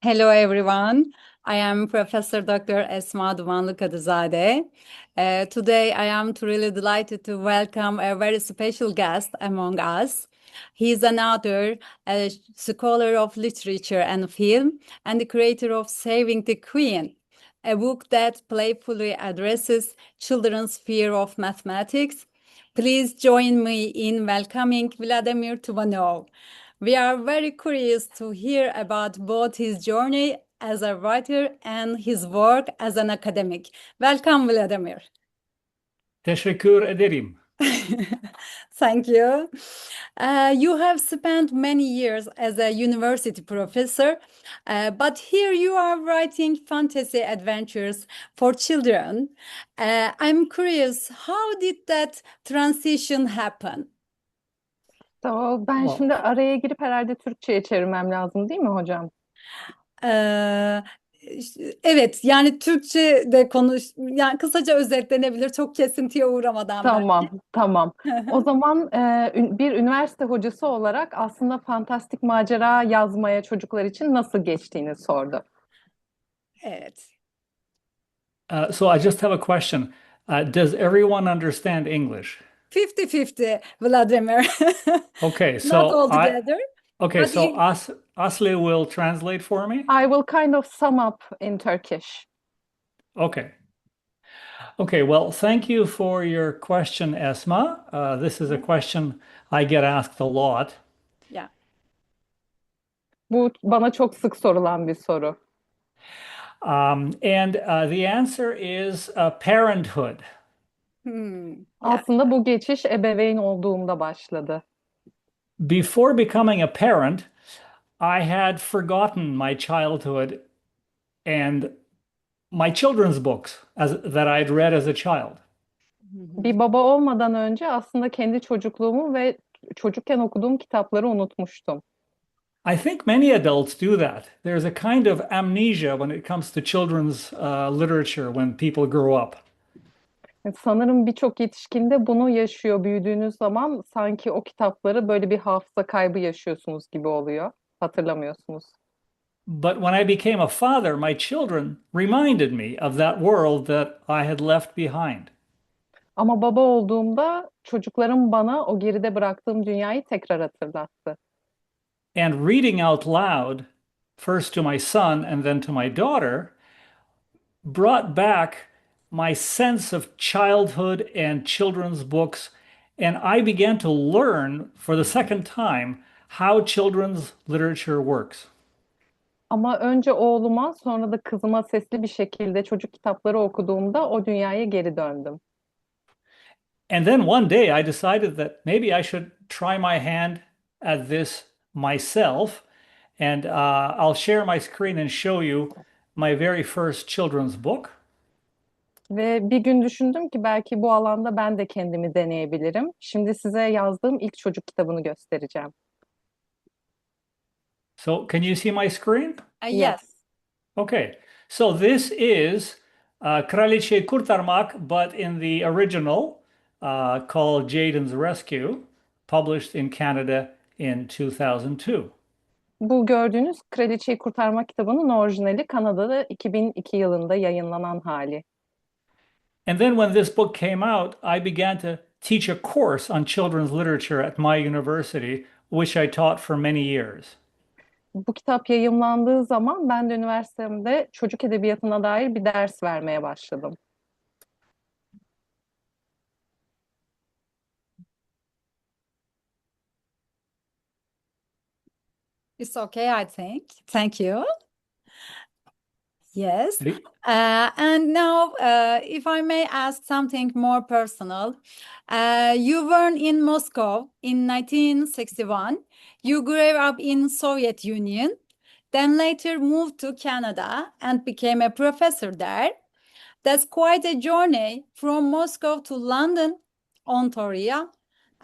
Hello, everyone. I am Professor Dr. Esma Dumanlı Kadızade. Today, I am really delighted to welcome a very special guest among us. He is an author, a scholar of literature and film, and the creator of Saving the Queen, a book that playfully addresses children's fear of mathematics. Please join me in welcoming Vladimir Tumanov. We are very curious to hear about both his journey as a writer and his work as an academic. Welcome, Vladimir. Teşekkür ederim. Thank you. You have spent many years as a university professor, but here you are writing fantasy adventures for children. I'm curious, how did that transition happen? Ben şimdi araya girip herhalde Türkçe'ye çevirmem lazım değil mi hocam? Ee, evet, yani Türkçe de yani kısaca özetlenebilir, çok kesintiye uğramadan Tamam. O zaman bir üniversite hocası olarak aslında fantastik macera yazmaya çocuklar için nasıl geçtiğini sordu. Evet. So I just have a question. Does everyone understand English? 50-50, Vladimir. Okay, Not so all together. okay, but so Asli will translate for me. I will kind of sum up in Turkish. Okay. Okay, well, thank you for your question, Esma. This is a question I get asked a lot. Yeah. Bu bana çok sık sorulan bir soru. And the answer is parenthood. Yeah. Aslında bu geçiş ebeveyn olduğumda başladı. Before becoming a parent, I had forgotten my childhood and my children's books that I'd read as a child. Bir baba olmadan önce aslında kendi çocukluğumu ve çocukken okuduğum kitapları unutmuştum. I think many adults do that. There's a kind of amnesia when it comes to children's literature when people grow up. Sanırım birçok yetişkinde bunu yaşıyor. Büyüdüğünüz zaman sanki o kitapları böyle bir hafıza kaybı yaşıyorsunuz gibi oluyor. Hatırlamıyorsunuz. But when I became a father, my children reminded me of that world that I had left behind. Ama baba olduğumda çocuklarım bana o geride bıraktığım dünyayı tekrar hatırlattı. And reading out loud, first to my son and then to my daughter, brought back my sense of childhood and children's books, and I began to learn for the second time how children's literature works. Ama önce oğluma sonra da kızıma sesli bir şekilde çocuk kitapları okuduğumda o dünyaya geri döndüm. And then one day I decided that maybe I should try my hand at this myself, and I'll share my screen and show you my very first children's book. Ve bir gün düşündüm ki belki bu alanda ben de kendimi deneyebilirim. Şimdi size yazdığım ilk çocuk kitabını göstereceğim. So can you see my screen? Yes. Okay, so this is Kraliçeyi Kurtarmak, but in the original called Jayden's Rescue, published in Canada in 2002. Bu gördüğünüz Kraliçeyi Kurtarma kitabının orijinali Kanada'da 2002 yılında yayınlanan hali. And then when this book came out, I began to teach a course on children's literature at my university, which I taught for many years. Bu kitap yayımlandığı zaman ben de üniversitemde çocuk edebiyatına dair bir ders vermeye başladım. It's okay, I think. Thank you. Yes. And now, if I may ask something more personal, you were in Moscow in 1961. You grew up in Soviet Union, then later moved to Canada and became a professor there. That's quite a journey from Moscow to London, Ontario.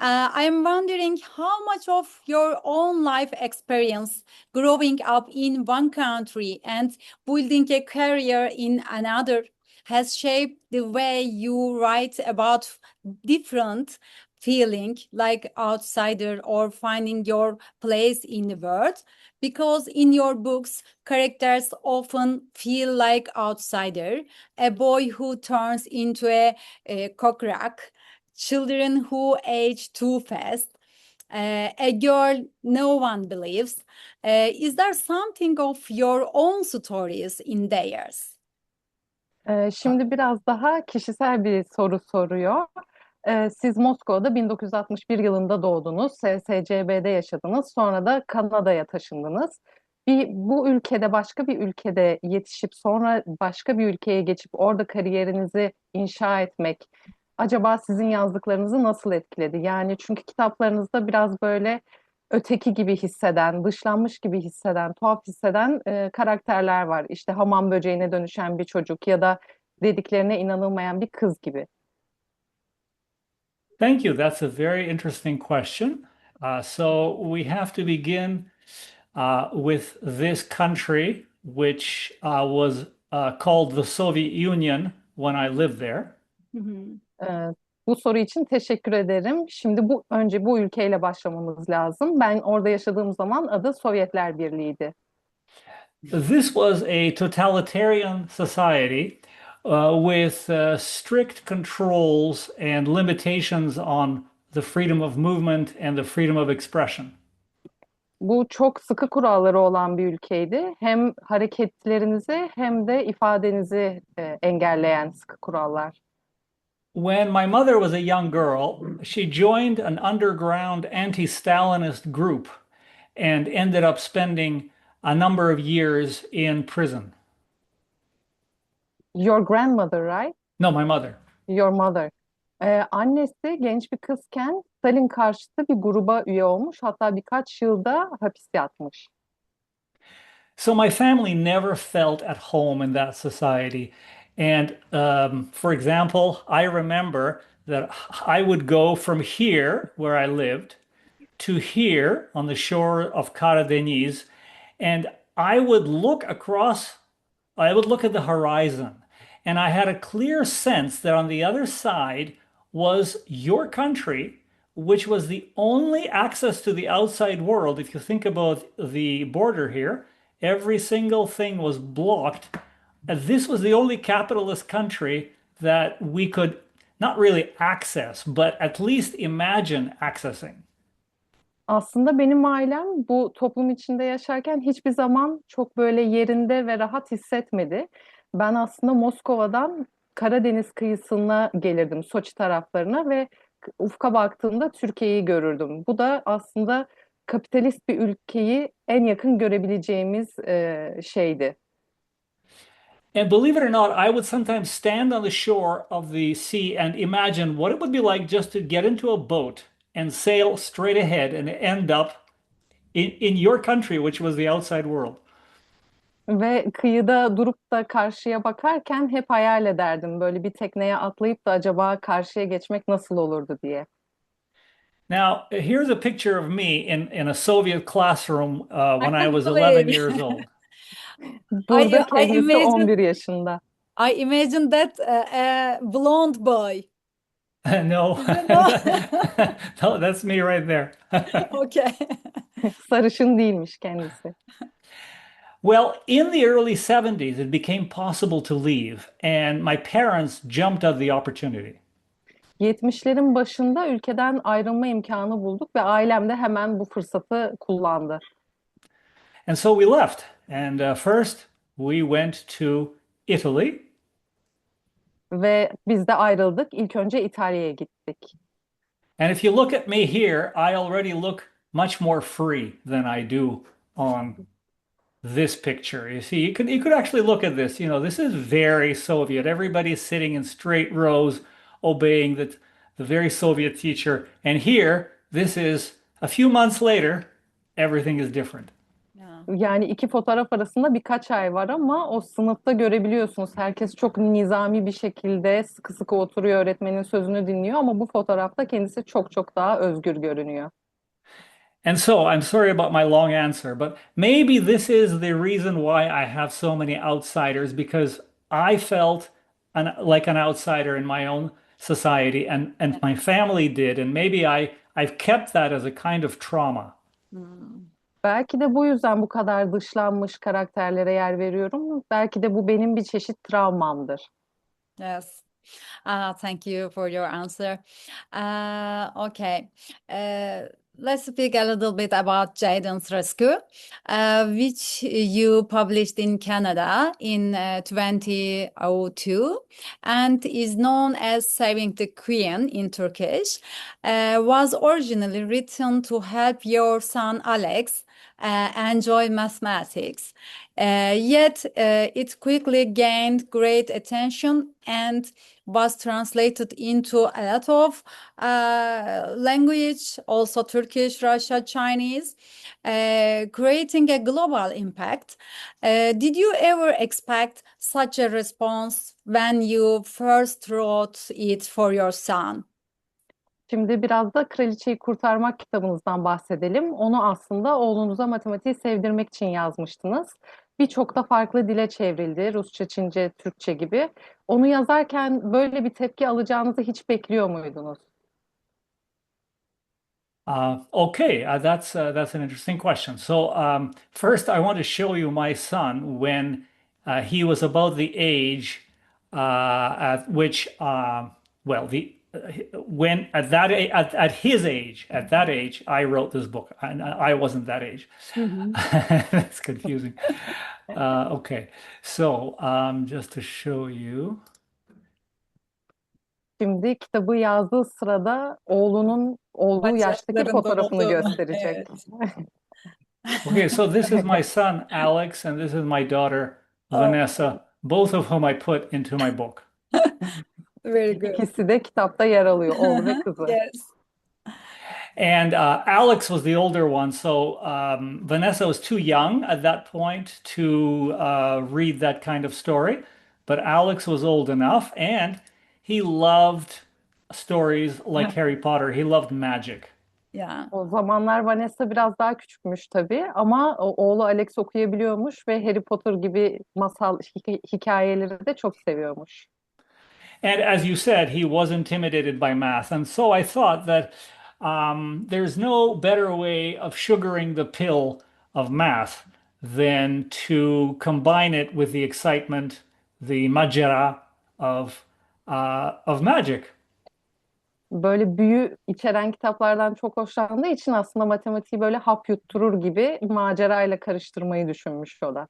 I'm wondering how much of your own life experience growing up in one country and building a career in another has shaped the way you write about different feeling like outsider or finding your place in the world? Because in your books, characters often feel like outsider, a boy who turns into a cockroach, children who age too fast, a girl no one believes. Is there something of your own stories in theirs? Şimdi biraz daha kişisel bir soru soruyor. Siz Moskova'da 1961 yılında doğdunuz, SSCB'de yaşadınız, sonra da Kanada'ya taşındınız. Bu ülkede, başka bir ülkede yetişip sonra başka bir ülkeye geçip orada kariyerinizi inşa etmek, acaba sizin yazdıklarınızı nasıl etkiledi? Yani çünkü kitaplarınızda biraz böyle öteki gibi hisseden, dışlanmış gibi hisseden, tuhaf hisseden karakterler var. İşte hamam böceğine dönüşen bir çocuk ya da dediklerine inanılmayan bir kız gibi. Thank you. That's a very interesting question. So we have to begin with this country, which was called the Soviet Union when I lived there. Hı hı. Bu soru için teşekkür ederim. Şimdi önce bu ülkeyle başlamamız lazım. Ben orada yaşadığım zaman adı Sovyetler Birliği'ydi. This was a totalitarian society with strict controls and limitations on the freedom of movement and the freedom of expression. Bu çok sıkı kuralları olan bir ülkeydi. Hem hareketlerinizi hem de ifadenizi engelleyen sıkı kurallar. When my mother was a young girl, she joined an underground anti-Stalinist group and ended up spending a number of years in prison. Your grandmother, right? No, my mother. Your mother. Annesi genç bir kızken Stalin karşıtı bir gruba üye olmuş. Hatta birkaç yılda hapis yatmış. So my family never felt at home in that society. And for example, I remember that I would go from here, where I lived, to here on the shore of Karadeniz, and I would look at the horizon, and I had a clear sense that on the other side was your country, which was the only access to the outside world. If you think about the border here, every single thing was blocked. And this was the only capitalist country that we could not really access, but at least imagine accessing. Aslında benim ailem bu toplum içinde yaşarken hiçbir zaman çok böyle yerinde ve rahat hissetmedi. Ben aslında Moskova'dan Karadeniz kıyısına gelirdim, Soçi taraflarına ve ufka baktığımda Türkiye'yi görürdüm. Bu da aslında kapitalist bir ülkeyi en yakın görebileceğimiz şeydi. And believe it or not, I would sometimes stand on the shore of the sea and imagine what it would be like just to get into a boat and sail straight ahead and end up in your country, which was the outside world. Ve kıyıda durup da karşıya bakarken hep hayal ederdim. Böyle bir tekneye atlayıp da acaba karşıya geçmek nasıl olurdu diye. Now, here's a picture of me in a Soviet classroom when I can't was 11 believe. years old. Burada I kendisi imagine 11 yaşında. I imagine that a blonde boy. No, Is it no? no, that's me right there. Okay. Sarışın değilmiş kendisi. Well, in the early 70s, it became possible to leave, and my parents jumped at the opportunity. 70'lerin başında ülkeden ayrılma imkanı bulduk ve ailem de hemen bu fırsatı kullandı. And so we left. And first, we went to Italy. Ve biz de ayrıldık. İlk önce İtalya'ya gittik. And if you look at me here, I already look much more free than I do on this picture. You see, you could actually look at this. You know, this is very Soviet. Everybody's sitting in straight rows, obeying the very Soviet teacher. And here, this is a few months later, everything is different. Yeah. Yani iki fotoğraf arasında birkaç ay var ama o sınıfta görebiliyorsunuz. Herkes çok nizami bir şekilde sıkı sıkı oturuyor, öğretmenin sözünü dinliyor ama bu fotoğrafta kendisi çok çok daha özgür görünüyor. And so, I'm sorry about my long answer, but maybe this is the reason why I have so many outsiders, because I felt like an outsider in my own society, and my family did, and maybe I've kept that as a kind of trauma. Belki de bu yüzden bu kadar dışlanmış karakterlere yer veriyorum. Belki de bu benim bir çeşit travmamdır. Yes. Thank you for your answer. Okay. Let's speak a little bit about Jayden's Rescue, which you published in Canada in 2002 and is known as Saving the Queen in Turkish, was originally written to help your son Alex enjoy mathematics. Yet it quickly gained great attention and was translated into a lot of language, also Turkish, Russia, Chinese, creating a global impact. Did you ever expect such a response when you first wrote it for your son? Şimdi biraz da Kraliçeyi Kurtarmak kitabınızdan bahsedelim. Onu aslında oğlunuza matematiği sevdirmek için yazmıştınız. Birçok da farklı dile çevrildi. Rusça, Çince, Türkçe gibi. Onu yazarken böyle bir tepki alacağınızı hiç bekliyor muydunuz? Okay, that's an interesting question. So first, I want to show you my son when he was about the age at which, well, the when at that at his age, at that age, I wrote this book. I wasn't that age. That's confusing. Okay, so just to show you. Şimdi kitabı yazdığı sırada oğlunun olduğu yaştaki Bacaklarında fotoğrafını olduğunu, gösterecek. evet. Okay, so this is my son Alex, and this is my daughter Oh, Vanessa, both of whom I put into my book. very good. İkisi de kitapta yer alıyor, oğlu ve kızı. Yes. And Alex was the older one, so Vanessa was too young at that point to read that kind of story. But Alex was old enough, and he loved stories like Harry Potter. He loved magic. Yeah. O zamanlar Vanessa biraz daha küçükmüş tabii ama oğlu Alex okuyabiliyormuş ve Harry Potter gibi masal hikayeleri de çok seviyormuş. And as you said, he was intimidated by math. And so I thought that there's no better way of sugaring the pill of math than to combine it with the excitement, the macera of magic. Böyle büyü içeren kitaplardan çok hoşlandığı için aslında matematiği böyle hap yutturur gibi macerayla karıştırmayı düşünmüş o da.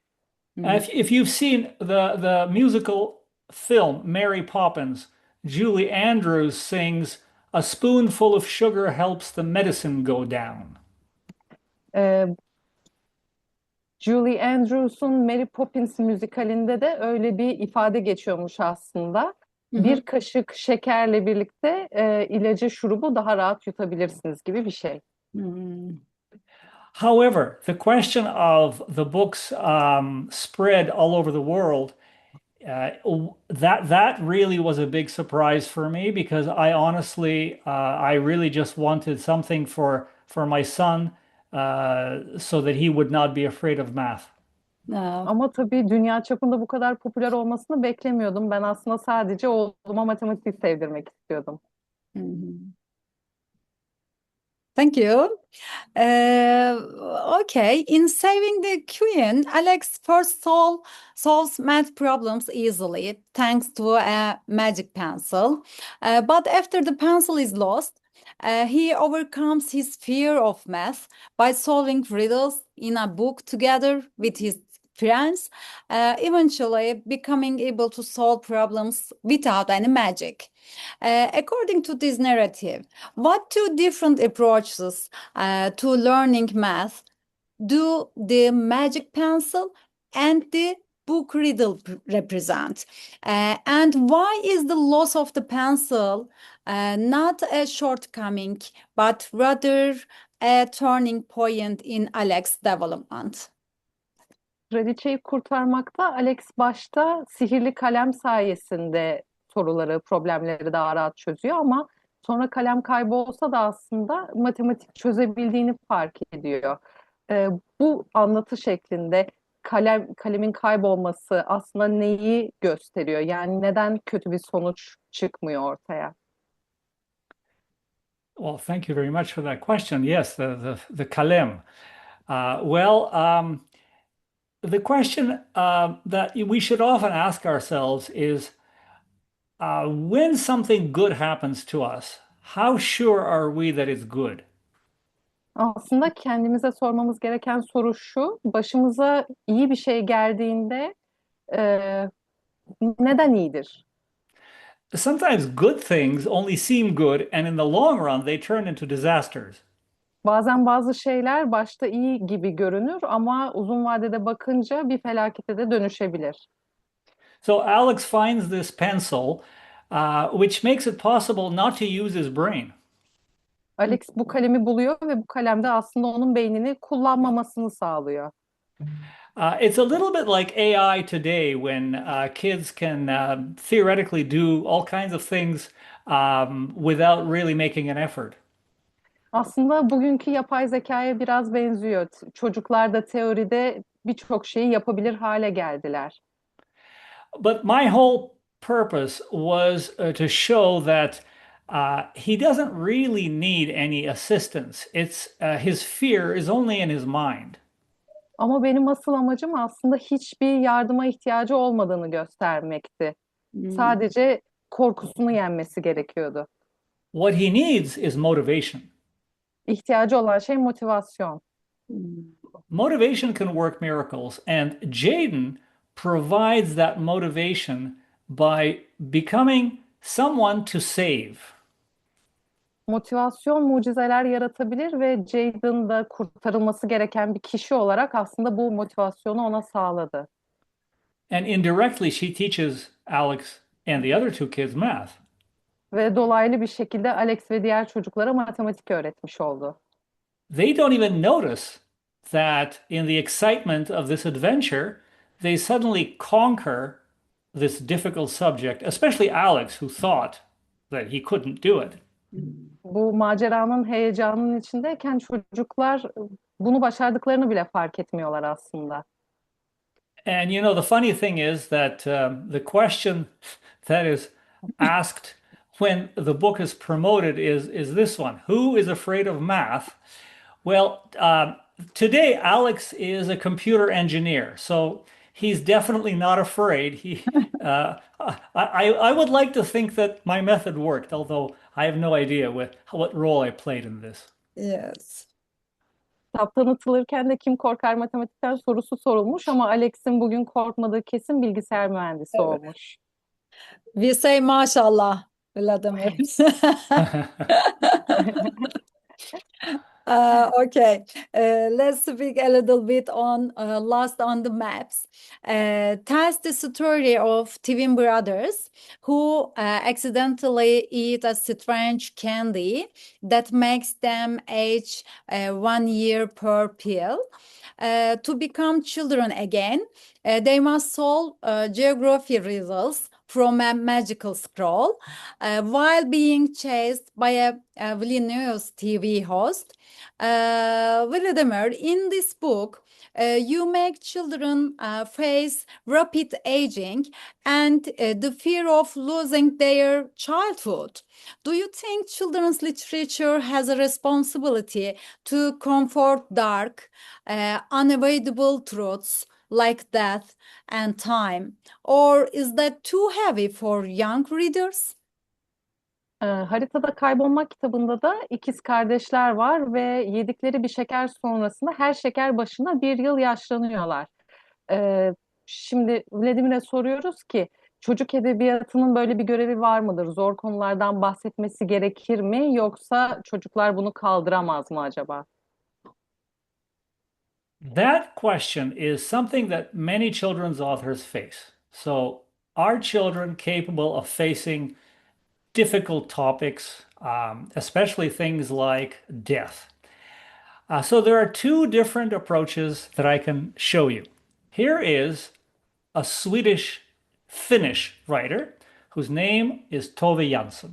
If you've seen the musical film Mary Poppins, Julie Andrews sings, "A spoonful of sugar helps the medicine go down." Ee, Julie Andrews'un Mary Poppins müzikalinde de öyle bir ifade geçiyormuş aslında. Bir kaşık şekerle birlikte ilacı, şurubu daha rahat yutabilirsiniz gibi bir şey. However, the question of the book's spread all over the world, that really was a big surprise for me because I honestly, I really just wanted something for my son, so that he would not be afraid of math. No. Ama tabii dünya çapında bu kadar popüler olmasını beklemiyordum. Ben aslında sadece oğluma matematik sevdirmek istiyordum. Thank you. Okay, in Saving the Queen, Alex first solves math problems easily thanks to a magic pencil. But after the pencil is lost, he overcomes his fear of math by solving riddles in a book together with his friends, eventually becoming able to solve problems without any magic. According to this narrative, what two different approaches to learning math do the magic pencil and the book riddle represent? And why is the loss of the pencil not a shortcoming, but rather a turning point in Alex's development? Kraliçeyi kurtarmakta Alex başta sihirli kalem sayesinde soruları, problemleri daha rahat çözüyor ama sonra kalem kaybolsa da aslında matematik çözebildiğini fark ediyor. Bu anlatı şeklinde kalemin kaybolması aslında neyi gösteriyor? Yani neden kötü bir sonuç çıkmıyor ortaya? Well, thank you very much for that question. Yes, the kalem. Well, the question that we should often ask ourselves is when something good happens to us, how sure are we that it's good? Aslında kendimize sormamız gereken soru şu: başımıza iyi bir şey geldiğinde e, neden iyidir? Sometimes good things only seem good, and in the long run, they turn into disasters. Bazen bazı şeyler başta iyi gibi görünür ama uzun vadede bakınca bir felakete de dönüşebilir. So Alex finds this pencil, which makes it possible not to use his brain. Alex bu kalemi buluyor ve bu kalem de aslında onun beynini kullanmamasını sağlıyor. It's a little bit like AI today when kids can theoretically do all kinds of things without really making an effort. Aslında bugünkü yapay zekaya biraz benziyor. Çocuklar da teoride birçok şeyi yapabilir hale geldiler. But my whole purpose was to show that he doesn't really need any assistance. It's his fear is only in his mind. Ama benim asıl amacım aslında hiçbir yardıma ihtiyacı olmadığını göstermekti. Hmm. Sadece korkusunu yenmesi gerekiyordu. What he needs is motivation. İhtiyacı olan şey motivasyon. Motivation can work miracles, and Jayden provides that motivation by becoming someone to save. Motivasyon mucizeler yaratabilir ve Jayden da kurtarılması gereken bir kişi olarak aslında bu motivasyonu ona sağladı. And indirectly, she teaches Alex and the other two kids math. Ve dolaylı bir şekilde Alex ve diğer çocuklara matematik öğretmiş oldu. They don't even notice that in the excitement of this adventure, they suddenly conquer this difficult subject, especially Alex, who thought that he couldn't do it. Bu maceranın heyecanının içindeyken çocuklar bunu başardıklarını bile fark etmiyorlar aslında. And you know, the funny thing is that the question that is asked when the book is promoted is this one: Who is afraid of math? Well, today Alex is a computer engineer, so he's definitely not afraid. I would like to think that my method worked, although I have no idea what role I played in this. Yes. Kitap tanıtılırken de kim korkar matematikten sorusu sorulmuş ama Alex'in bugün korkmadığı kesin bilgisayar mühendisi Evet. olmuş. We say maşallah, Vladimir. Okay, let's speak a little bit on Lost on the Maps. Tells the story of twin brothers who accidentally eat a strange candy that makes them age 1 year per pill. To become children again, they must solve geography riddles from a magical scroll while being chased by a villainous TV host. Vladimir, in this book, you make children face rapid aging and the fear of losing their childhood. Do you think children's literature has a responsibility to comfort dark, unavoidable truths like death and time, or is that too heavy for young readers? Haritada Kaybolmak kitabında da ikiz kardeşler var ve yedikleri bir şeker sonrasında her şeker başına 1 yıl yaşlanıyorlar. Şimdi Vladimir'e soruyoruz ki çocuk edebiyatının böyle bir görevi var mıdır? Zor konulardan bahsetmesi gerekir mi yoksa çocuklar bunu kaldıramaz mı acaba? That question is something that many children's authors face. So, are children capable of facing difficult topics, especially things like death? So, there are two different approaches that I can show you. Here is a Swedish Finnish writer whose name is Tove Jansson.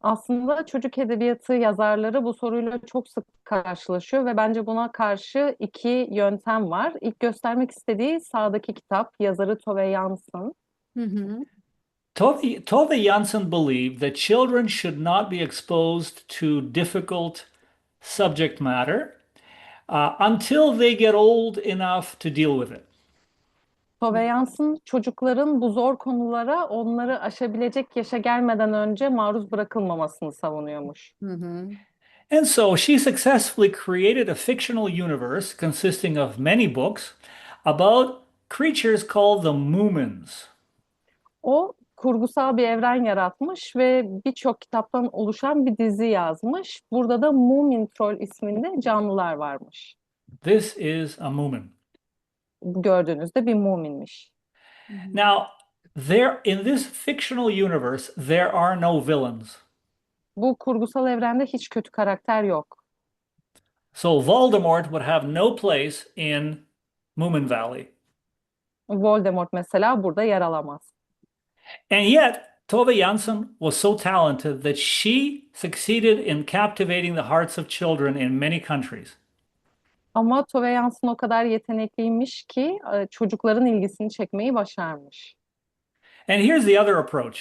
Aslında çocuk edebiyatı yazarları bu soruyla çok sık karşılaşıyor ve bence buna karşı iki yöntem var. İlk göstermek istediği sağdaki kitap, yazarı Tove Jansson. Hı hı. Tove Jansson believed that children should not be exposed to difficult subject matter until they get old enough to deal with it. Surveillans'ın çocukların bu zor konulara onları aşabilecek yaşa gelmeden önce maruz bırakılmamasını savunuyormuş. Hı hı. And so she successfully created a fictional universe consisting of many books about creatures called the Moomins. O kurgusal bir evren yaratmış ve birçok kitaptan oluşan bir dizi yazmış. Burada da Moomin Troll isminde canlılar varmış. This is a Moomin. Bu gördüğünüzde bir Moominmiş. Hı hı. Now, there in this fictional universe, there are no villains. Bu kurgusal evrende hiç kötü karakter yok. So Voldemort would have no place in Moomin Valley. Voldemort mesela burada yer alamaz. And yet, Tove Jansson was so talented that she succeeded in captivating the hearts of children in many countries. Ama Tove Jansson o kadar yetenekliymiş ki çocukların ilgisini çekmeyi başarmış. And here's the other approach.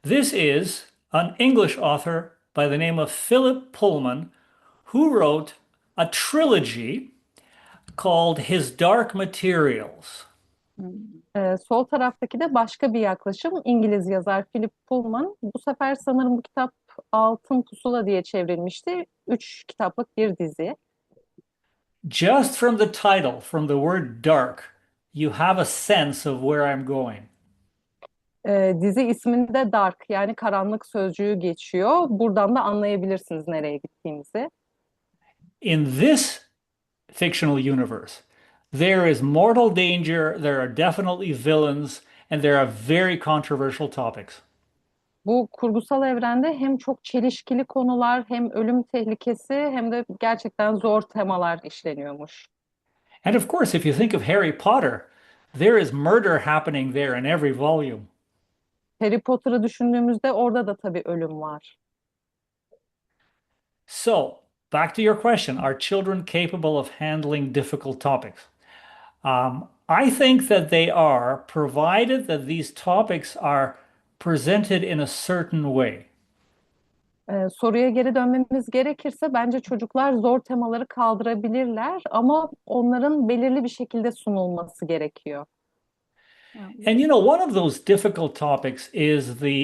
This is an English author by the name of Philip Pullman who wrote a trilogy called His Dark Materials. Sol taraftaki de başka bir yaklaşım. İngiliz yazar Philip Pullman. Bu sefer sanırım bu kitap Altın Pusula diye çevrilmişti. 3 kitaplık bir dizi. Just from the title, from the word dark, you have a sense of where I'm going. Dizi isminde dark yani karanlık sözcüğü geçiyor. Buradan da anlayabilirsiniz nereye gittiğimizi. In this fictional universe, there is mortal danger, there are definitely villains, and there are very controversial topics. Bu kurgusal evrende hem çok çelişkili konular, hem ölüm tehlikesi, hem de gerçekten zor temalar işleniyormuş. And of course, if you think of Harry Potter, there is murder happening there in every volume. Harry Potter'ı düşündüğümüzde orada da tabii ölüm var. So, back to your question, are children capable of handling difficult topics? I think that they are, provided that these topics are presented in a certain way. Soruya geri dönmemiz gerekirse bence çocuklar zor temaları kaldırabilirler ama onların belirli bir şekilde sunulması gerekiyor. And you know, one of those difficult topics is the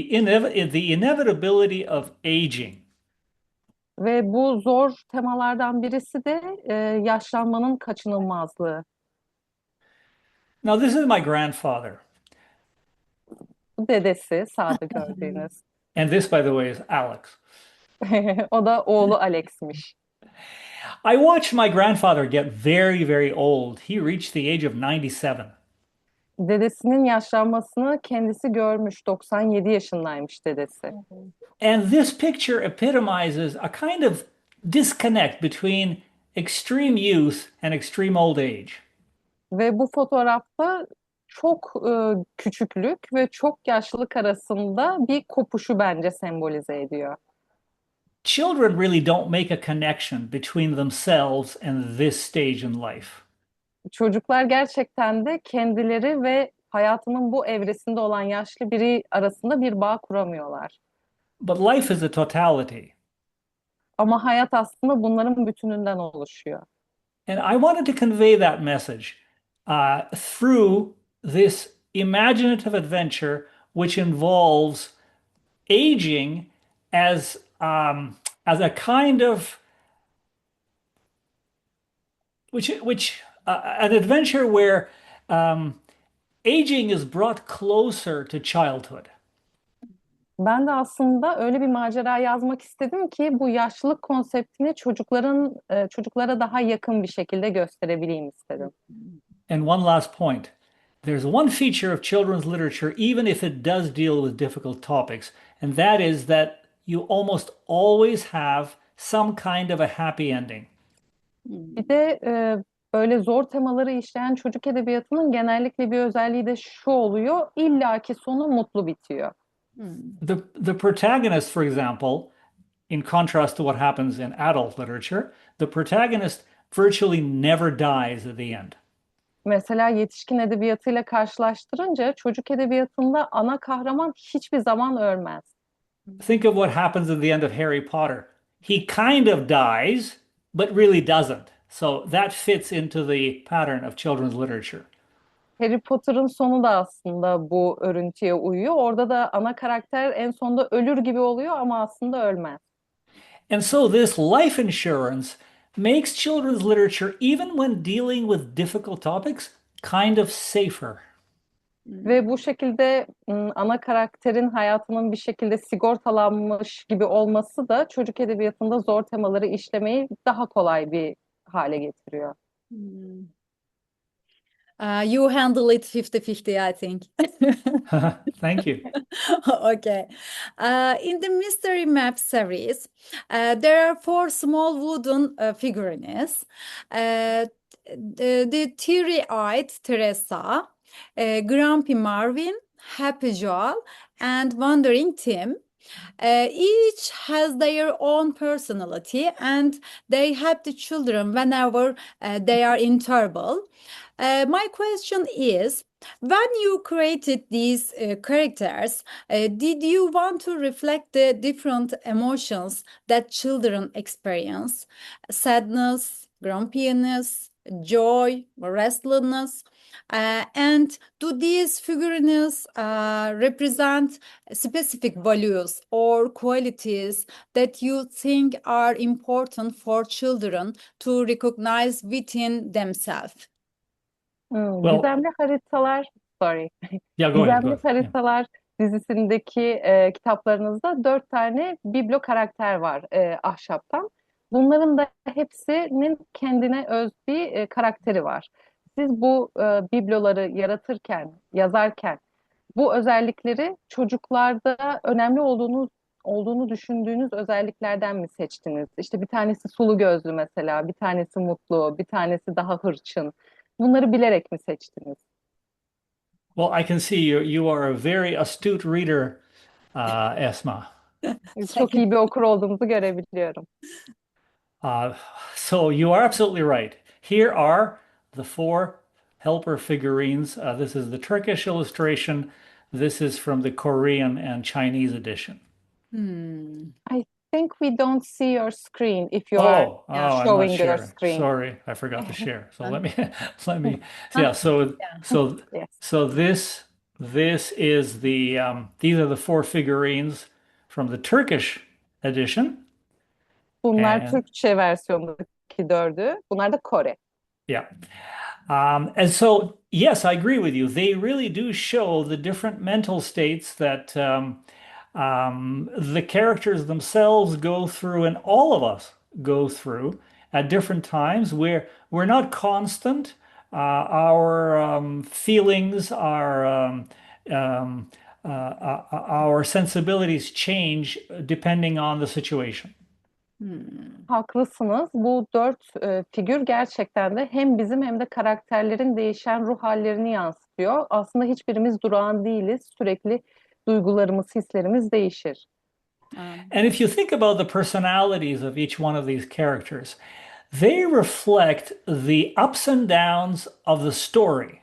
inevitability of aging. Ve bu zor temalardan birisi de yaşlanmanın kaçınılmazlığı. Now, this is my grandfather, Bu dedesi sağda gördüğünüz. and this, by the way, is Alex. O da oğlu Alex'miş. I watched my grandfather get very, very old. He reached the age of 97. Dedesinin yaşlanmasını kendisi görmüş. 97 yaşındaymış dedesi. And this picture epitomizes a kind of disconnect between extreme youth and extreme old age. Ve bu fotoğrafta çok küçüklük ve çok yaşlılık arasında bir kopuşu bence sembolize ediyor. Children really don't make a connection between themselves and this stage in life. Çocuklar gerçekten de kendileri ve hayatının bu evresinde olan yaşlı biri arasında bir bağ kuramıyorlar. But life is a totality. Ama hayat aslında bunların bütününden oluşuyor. And I wanted to convey that message through this imaginative adventure, which involves aging as a kind of an adventure where aging is brought closer to childhood. Ben de aslında öyle bir macera yazmak istedim ki bu yaşlılık konseptini çocuklara daha yakın bir şekilde gösterebileyim istedim. And one last point. There's one feature of children's literature, even if it does deal with difficult topics, and that is that you almost always have some kind of a happy ending. Bir de böyle zor temaları işleyen çocuk edebiyatının genellikle bir özelliği de şu oluyor. İlla ki sonu mutlu bitiyor. The protagonist, for example, in contrast to what happens in adult literature, the protagonist virtually never dies at the end. Mesela yetişkin edebiyatıyla karşılaştırınca çocuk edebiyatında ana kahraman hiçbir zaman ölmez. Think of what happens at the end of Harry Potter. He kind of dies, but really doesn't. So that fits into the pattern of children's literature. Harry Potter'ın sonu da aslında bu örüntüye uyuyor. Orada da ana karakter en sonunda ölür gibi oluyor ama aslında ölmez. And so this life insurance makes children's literature, even when dealing with difficult topics, kind of safer. Ve bu şekilde ana karakterin hayatının bir şekilde sigortalanmış gibi olması da çocuk edebiyatında zor temaları işlemeyi daha kolay bir hale getiriyor. Hmm. You handle it 50-50, I think. Thank you. Okay. In the Mystery Map series, there are four small wooden figurines. The teary-eyed Teresa, Grumpy Marvin, Happy Joel, and Wandering Tim. Each has their own personality and they help the children whenever they are in trouble. My question is, when you created these characters, did you want to reflect the different emotions that children experience? Sadness, grumpiness, joy, restlessness. And do these figurines represent specific values or qualities that you think are important for children to recognize within themselves? Well, Gizemli Haritalar, sorry. yeah, go ahead. Go Gizemli ahead. Yeah. Haritalar dizisindeki kitaplarınızda 4 tane biblo karakter var ahşaptan. Bunların da hepsinin kendine öz bir karakteri var. Siz bu bibloları yaratırken, yazarken bu özellikleri çocuklarda önemli olduğunu düşündüğünüz özelliklerden mi seçtiniz? İşte bir tanesi sulu gözlü mesela, bir tanesi mutlu, bir tanesi daha hırçın. Bunları bilerek mi seçtiniz? Well, I can see you are a very astute reader, Esma. Çok iyi bir okur olduğumuzu görebiliyorum. Uh, so you are absolutely right. Here are the four helper figurines. This is the Turkish illustration. This is from the Korean and Chinese edition. I think we don't see your screen if you are I'm not showing your sharing. screen. Sorry, I forgot to share. So let me let me Ah, yeah, so yeah. so Yes. so this is the these are the four figurines from the Turkish edition. Bunlar And Türkçe versiyonundaki 4'ü. Bunlar da Kore. yeah. And so, yes, I agree with you. They really do show the different mental states that the characters themselves go through, and all of us go through at different times. We're not constant. Our feelings, um, our sensibilities change depending on the situation. Haklısınız. Bu 4 figür gerçekten de hem bizim hem de karakterlerin değişen ruh hallerini yansıtıyor. Aslında hiçbirimiz durağan değiliz. Sürekli duygularımız, hislerimiz değişir. And if you think about the personalities of each one of these characters, they reflect the ups and downs of the story.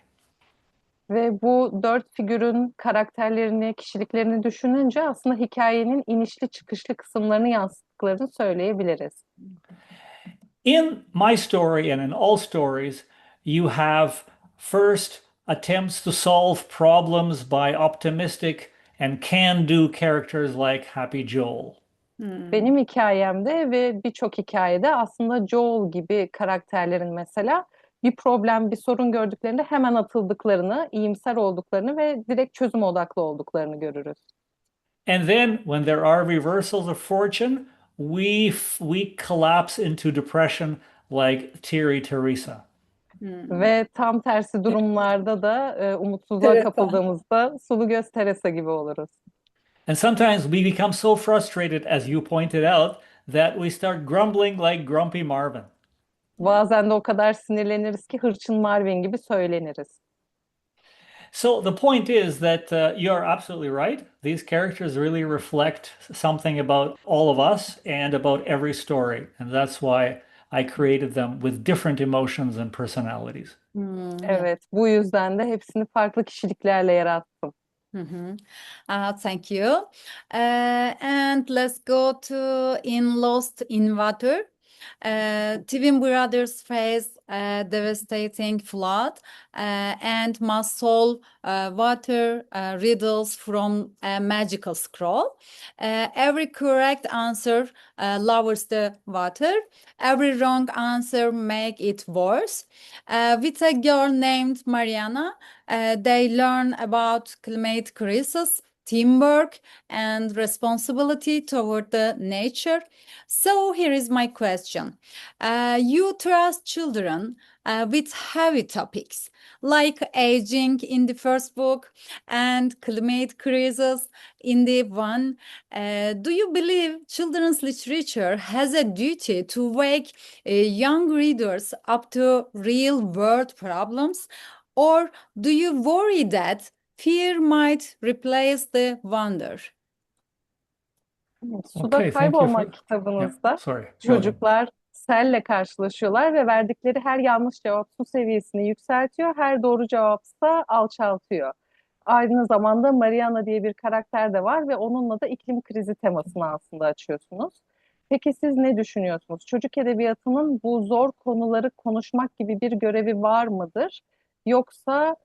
Ve bu 4 figürün karakterlerini, kişiliklerini düşününce aslında hikayenin inişli çıkışlı kısımlarını yansıttıklarını söyleyebiliriz. In my story and in all stories, you have first attempts to solve problems by optimistic and can-do characters like Happy Joel. Benim hikayemde ve birçok hikayede aslında Joel gibi karakterlerin mesela bir problem, bir sorun gördüklerinde hemen atıldıklarını, iyimser olduklarını ve direkt çözüm odaklı olduklarını görürüz. And then when there are reversals of fortune, we collapse into depression like Teary Teresa. Ve tam tersi durumlarda da umutsuzluğa Teresa. kapıldığımızda sulu göz Teresa gibi oluruz. And sometimes we become so frustrated, as you pointed out, that we start grumbling like Grumpy Marvin. Bazen de o kadar sinirleniriz ki hırçın Marvin gibi söyleniriz. So the point is that you're absolutely right. These characters really reflect something about all of us and about every story. And that's why I created them with different emotions and personalities. Yeah. Evet, bu yüzden de hepsini farklı kişiliklerle yarattım. Mhm. Thank you. And let's go to In Lost in Water. Twin brothers face a devastating flood and must solve water riddles from a magical scroll. Every correct answer lowers the water. Every wrong answer make it worse. With a girl named Mariana, they learn about climate crisis, teamwork, and responsibility toward the nature. So here is my question. You trust children with heavy topics like aging in the first book and climate crisis in the one. Do you believe children's literature has a duty to wake young readers up to real world problems? Or do you worry that fear might replace the wonder? Suda Okay, thank you Kaybolmak for, yeah, kitabınızda sorry, go ahead. çocuklar selle karşılaşıyorlar ve verdikleri her yanlış cevap su seviyesini yükseltiyor, her doğru cevapsa alçaltıyor. Aynı zamanda Mariana diye bir karakter de var ve onunla da iklim krizi temasını aslında açıyorsunuz. Peki siz ne düşünüyorsunuz? Çocuk edebiyatının bu zor konuları konuşmak gibi bir görevi var mıdır? Yoksa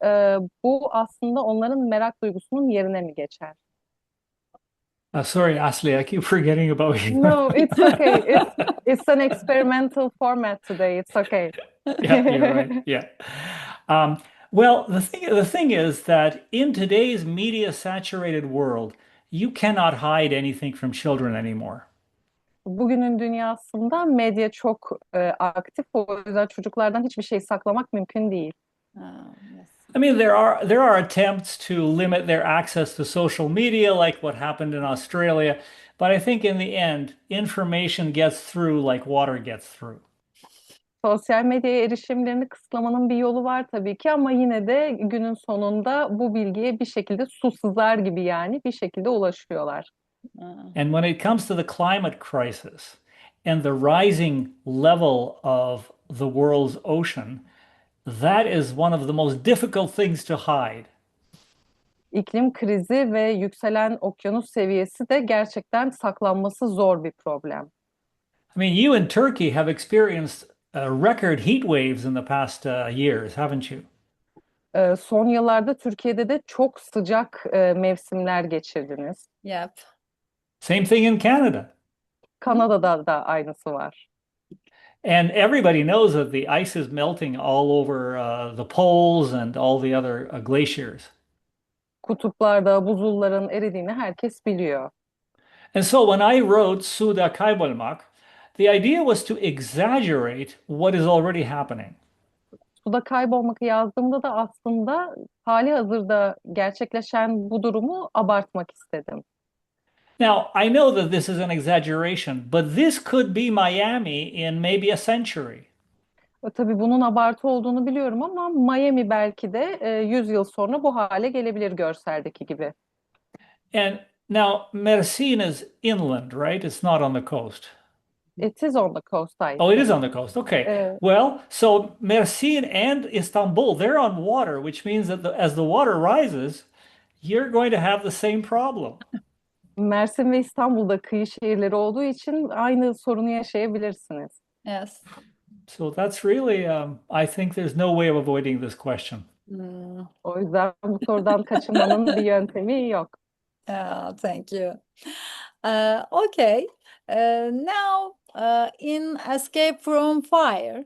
bu aslında onların merak duygusunun yerine mi geçer? Sorry, Ashley, I keep forgetting about you. No, it's okay. It's an experimental format today. It's okay. Yeah, you're right. Yeah. Um, well, the thing is that in today's media-saturated world, you cannot hide anything from children anymore. Bugünün dünyasında medya çok aktif. O yüzden çocuklardan hiçbir şey saklamak mümkün değil. Yes. I mean, there are attempts to limit their access to social media, like what happened in Australia, but I think in the end, information gets through like water gets through. Sosyal medyaya erişimlerini kısıtlamanın bir yolu var tabii ki ama yine de günün sonunda bu bilgiye bir şekilde su sızar gibi yani bir şekilde ulaşıyorlar. And when it comes to the climate crisis and the rising level of the world's ocean, that is one of the most difficult things to hide. İklim krizi ve yükselen okyanus seviyesi de gerçekten saklanması zor bir problem. I mean, you in Turkey have experienced record heat waves in the past years, haven't you? Son yıllarda Türkiye'de de çok sıcak mevsimler geçirdiniz. Yep. Same thing in Canada. Kanada'da da aynısı var. And everybody knows that the ice is melting all over the poles and all the other glaciers. Kutuplarda buzulların eridiğini herkes biliyor. And so when I wrote Suda Kaybolmak, the idea was to exaggerate what is already happening. Suda kaybolmakı yazdığımda da aslında hali hazırda gerçekleşen bu durumu abartmak istedim. Now, I know that this is an exaggeration, but this could be Miami in maybe a century. Tabii bunun abartı olduğunu biliyorum ama Miami belki de 100 yıl sonra bu hale gelebilir görseldeki gibi. And now, Mersin is inland, right? It's not on the coast. It is on the coast, I Oh, it is think. on the coast. Okay. Ee, Well, so Mersin and Istanbul, they're on water, which means that as the water rises, you're going to have the same problem. Mersin ve İstanbul'da kıyı şehirleri olduğu için aynı sorunu yaşayabilirsiniz. Yes. So that's really, I think there's no way of avoiding this question. O yüzden bu sorudan kaçınmanın bir yöntemi yok. Thank you. Okay. Now, in Escape from Fire,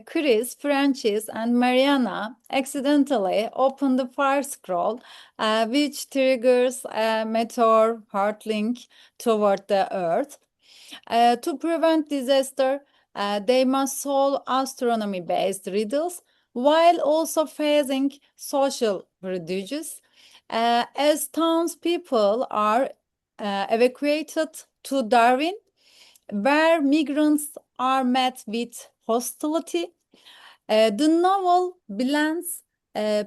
Chris, Francis, and Mariana accidentally open the fire scroll, which triggers a meteor hurtling toward the Earth. To prevent disaster, they must solve astronomy-based riddles while also facing social prejudice. As townspeople are evacuated to Darwin, where migrants are met with hostility. The novel blends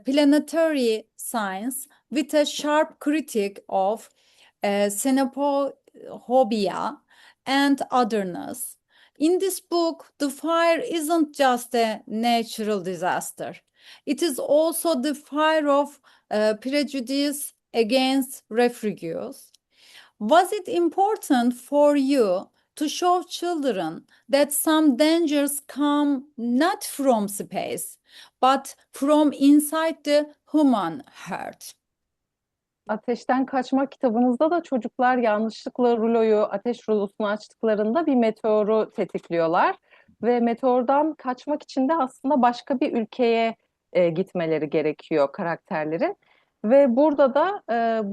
planetary science with a sharp critique of xenophobia and otherness. In this book, the fire isn't just a natural disaster. It is also the fire of prejudice against refugees. Was it important for you to show children that some dangers come not from space, but from inside the human heart? Ateşten Kaçmak kitabınızda da çocuklar yanlışlıkla ruloyu, ateş rulosunu açtıklarında bir meteoru tetikliyorlar. Ve meteordan kaçmak için de aslında başka bir ülkeye gitmeleri gerekiyor karakterlerin. Ve burada da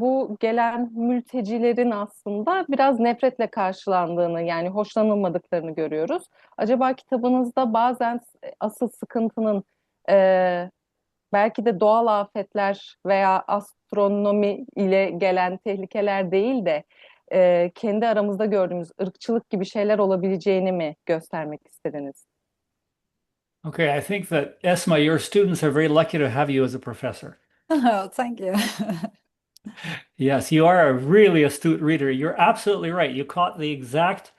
bu gelen mültecilerin aslında biraz nefretle karşılandığını, yani hoşlanılmadıklarını görüyoruz. Acaba kitabınızda bazen asıl sıkıntının e, belki de doğal afetler veya astronomi ile gelen tehlikeler değil de kendi aramızda gördüğümüz ırkçılık gibi şeyler olabileceğini mi göstermek istediniz? Okay, I think that Esma, your students are very lucky to have you as a professor. Oh, thank you. Yes, you are a really astute reader. You're absolutely right. You caught the exact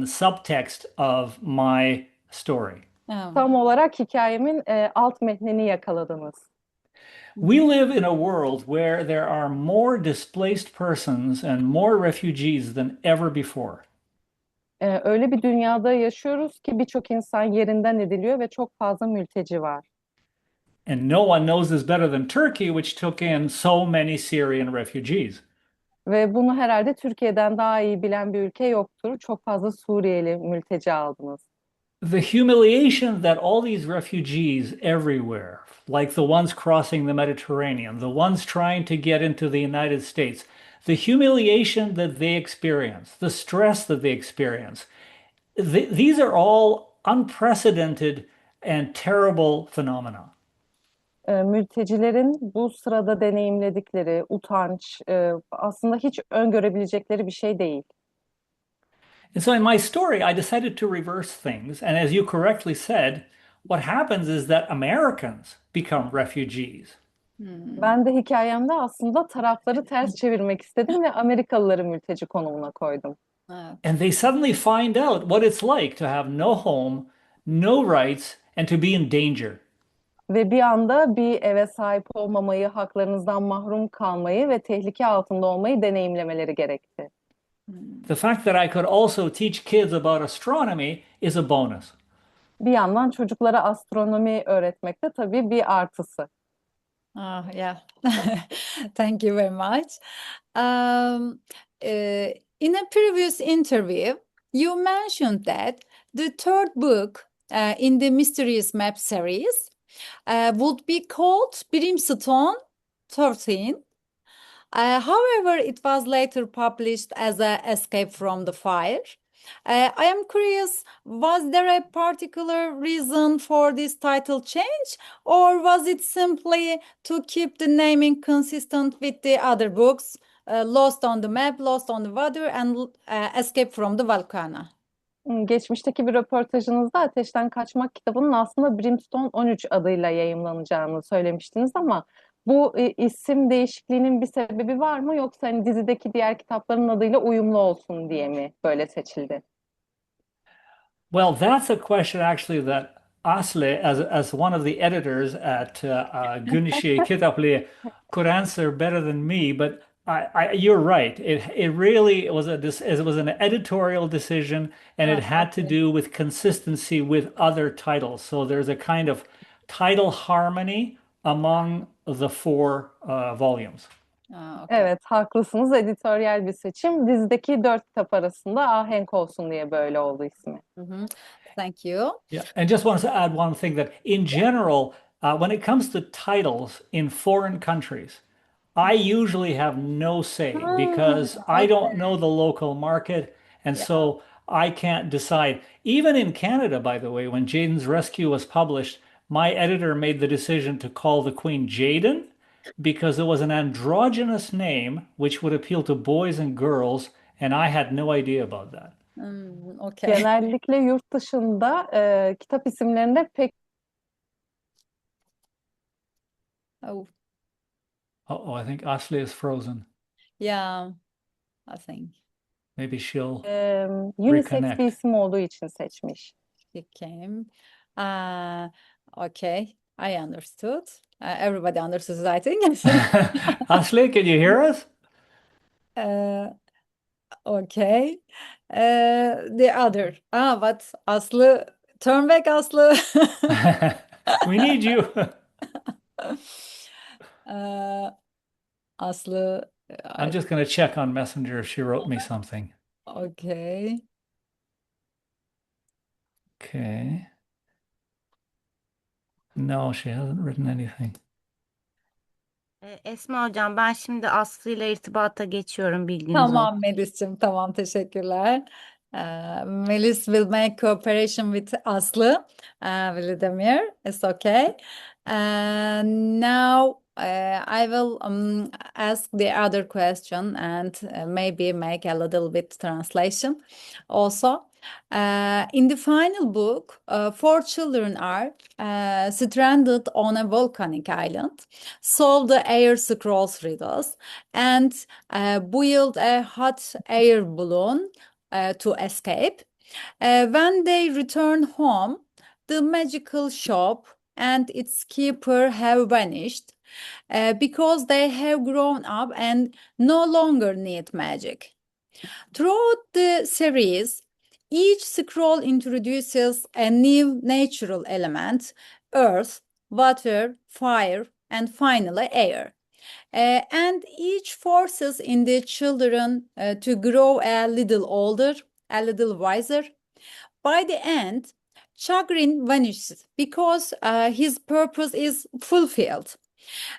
subtext of my story. Tam olarak hikayemin alt metnini yakaladınız. We live in a world where there are more displaced persons and more refugees than ever before. Öyle bir dünyada yaşıyoruz ki birçok insan yerinden ediliyor ve çok fazla mülteci var. And no one knows this better than Turkey, which took in so many Syrian refugees. Ve bunu herhalde Türkiye'den daha iyi bilen bir ülke yoktur. Çok fazla Suriyeli mülteci aldınız. The humiliation that all these refugees everywhere, like the ones crossing the Mediterranean, the ones trying to get into the United States, the humiliation that they experience, the stress that they experience, these are all unprecedented and terrible phenomena. Mültecilerin bu sırada deneyimledikleri utanç aslında hiç öngörebilecekleri bir şey değil. And so in my story, I decided to reverse things. And as you correctly said, what happens is that Americans become refugees. Ben de hikayemde aslında tarafları ters çevirmek istedim ve Amerikalıları mülteci konumuna koydum. Evet. And they suddenly find out what it's like to have no home, no rights, and to be in danger. Ve bir anda bir eve sahip olmamayı, haklarınızdan mahrum kalmayı ve tehlike altında olmayı deneyimlemeleri gerekti. The fact that I could also teach kids about astronomy is a bonus. Bir yandan çocuklara astronomi öğretmek de tabii bir artısı. Oh, yeah. Thank you very much. In a previous interview, you mentioned that the third book in the Mysterious Map series would be called Brimstone 13. However, it was later published as a Escape from the Fire. I am curious, was there a particular reason for this title change, or was it simply to keep the naming consistent with the other books, Lost on the Map, Lost on the Water, and Escape from the Volcano? Geçmişteki bir röportajınızda Ateşten Kaçmak kitabının aslında Brimstone 13 adıyla yayımlanacağını söylemiştiniz ama bu isim değişikliğinin bir sebebi var mı, yoksa hani dizideki diğer kitapların adıyla uyumlu olsun diye mi böyle seçildi? Well, that's a question actually that Asle, as one of the editors at Güneşi Kitaplı, could answer better than me. But you're right. It really was it was an editorial decision, and it had to do with consistency with other titles. So there's a kind of title harmony among the four volumes. Okay. Evet, haklısınız. Editoryal bir seçim. Dizideki 4 kitap arasında ahenk olsun diye böyle oldu ismi. Thank you. Yeah, and just want to add one thing that in general, when it comes to titles in foreign countries, I usually have no say because I don't know the local market, and so I can't decide. Even in Canada, by the way, when Jayden's Rescue was published, my editor made the decision to call the Queen Jayden because it was an androgynous name which would appeal to boys and girls, and I had no idea about that. Okay. Genellikle yurt dışında kitap isimlerinde pek Oh, Uh-oh, I think Ashley is frozen. yeah, I think. Maybe she'll Unisex bir reconnect. isim olduğu için seçmiş. Became. Okay, I understood. Everybody understood, I think. Ashley, can you hear us? Uh, okay. The other. But Aslı, turn back Aslı. We need you. Aslı, I'm just going to check on Messenger if she wrote me something. okay. Okay. No, she hasn't written anything. Esma hocam ben şimdi Aslı ile irtibata geçiyorum bilginiz olsun. Tamam Melis'cim, tamam teşekkürler. Melis will make cooperation with Aslı, Vladimir. It's okay. Now I will ask the other question and maybe make a little bit translation also. In the final book, four children are stranded on a volcanic island, solve the air scrolls riddles, and build a hot air balloon to escape. When they return home, the magical shop and its keeper have vanished because they have grown up and no longer need magic. Throughout the series, each scroll introduces a new natural element: earth, water, fire, and finally air. And each forces in the children to grow a little older, a little wiser. By the end, Chagrin vanishes because his purpose is fulfilled.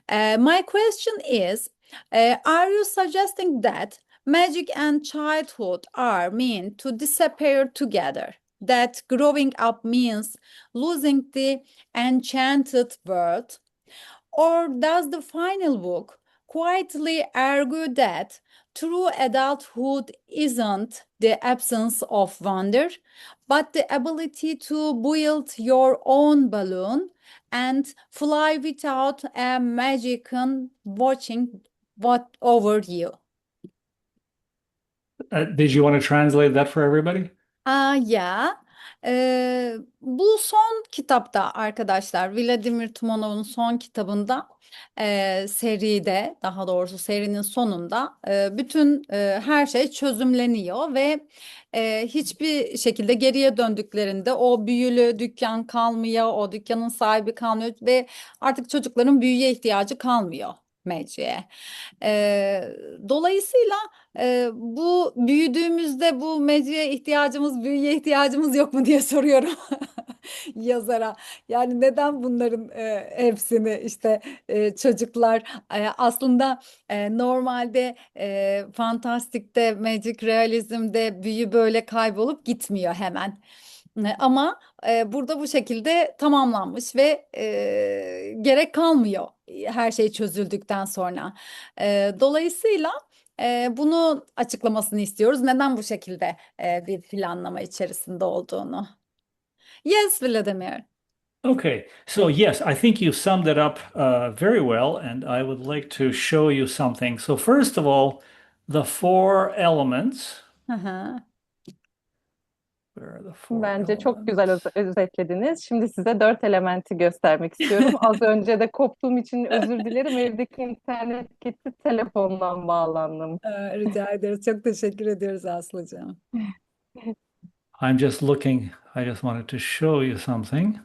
My question is, are you suggesting that magic and childhood are meant to disappear together? That growing up means losing the enchanted world? Or does the final book quietly argue that true adulthood isn't the absence of wonder, but the ability to build your own balloon and fly without a magician watching what over you? Did you want to translate that for everybody? Ya, bu son kitapta arkadaşlar, Vladimir Tumanov'un son kitabında, seride, daha doğrusu serinin sonunda bütün her şey çözümleniyor ve hiçbir şekilde geriye döndüklerinde o büyülü dükkan kalmıyor, o dükkanın sahibi kalmıyor ve artık çocukların büyüye ihtiyacı kalmıyor Magic'e. Dolayısıyla bu büyüdüğümüzde bu medyaya ihtiyacımız, büyüye ihtiyacımız yok mu diye soruyorum yazara. Yani neden bunların hepsini işte çocuklar aslında normalde fantastikte, magic realizmde büyü böyle kaybolup gitmiyor hemen. Ama burada bu şekilde tamamlanmış ve gerek kalmıyor her şey çözüldükten sonra. Dolayısıyla bunu açıklamasını istiyoruz. Neden bu şekilde bir planlama içerisinde olduğunu. Yes, Vladimir. Okay, so yes, I think you summed it up very well, and I would like to show you something. So first of all, the four elements. Hı hı. Where are the four Bence çok güzel elements? özetlediniz. Şimdi size 4 elementi göstermek istiyorum. Az önce de koptuğum için özür dilerim. Evdeki internet gitti, telefondan bağlandım. Rica ederiz. Çok teşekkür ediyoruz Aslı'cığım. I'm just looking, I just wanted to show you something.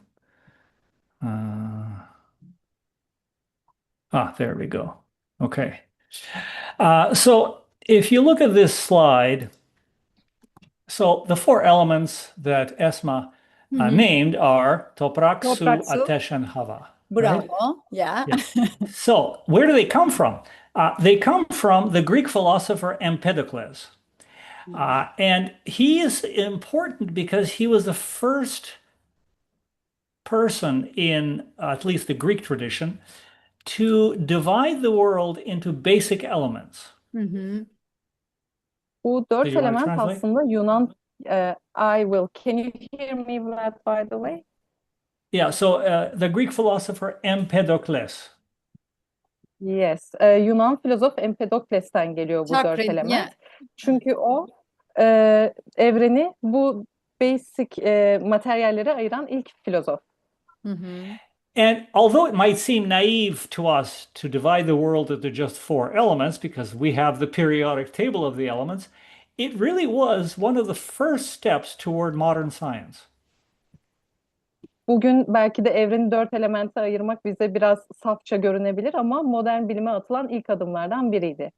There we go. Okay. So if you look at this slide, so the four elements that Esma named are toprak, su, Toprak, su. ateş, and hava. Bravo. Right? Yeah. So where do they come from? They come from the Greek philosopher Empedocles. And he is important because he was the first person in at least the Greek tradition to divide the world into basic elements. Hı hı. Bu 4 Did you want to element translate? aslında Yunan I will. Can you hear me, Vlad, by the way? Yeah, so the Greek philosopher Empedocles. Yes. Yunan filozof Empedokles'ten geliyor bu 4 Chakra, element. yeah. Çünkü o Evreni bu basic materyallere ayıran ilk filozof. Mhm. And although it might seem naive to us to divide the world into just four elements because we have the periodic table of the elements, it really was one of the first steps toward modern science. Bugün belki de evreni dört elemente ayırmak bize biraz safça görünebilir ama modern bilime atılan ilk adımlardan biriydi.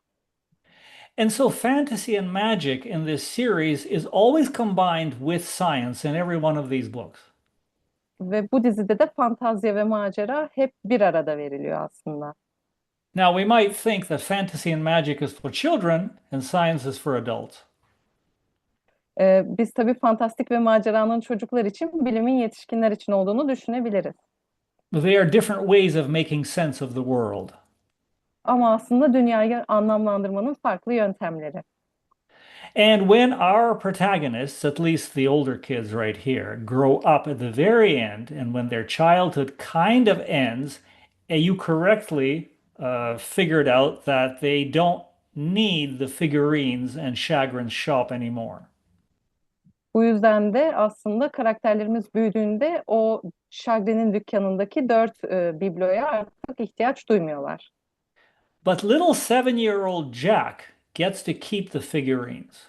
And so fantasy and magic in this series is always combined with science in every one of these books. Ve bu dizide de fantazya ve macera hep bir arada veriliyor aslında. Now, we might think that fantasy and magic is for children and science is for adults. Biz tabii fantastik ve maceranın çocuklar için, bilimin yetişkinler için olduğunu düşünebiliriz. But they are different ways of making sense of the world. Ama aslında dünyayı anlamlandırmanın farklı yöntemleri. And when our protagonists, at least the older kids right here, grow up at the very end, and when their childhood kind of ends, you correctly figured out that they don't need the figurines and Chagrin's shop anymore. Bu yüzden de aslında karakterlerimiz büyüdüğünde o Chagrin'in dükkanındaki dört bibloya artık ihtiyaç duymuyorlar. But little 7-year-old Jack gets to keep the figurines.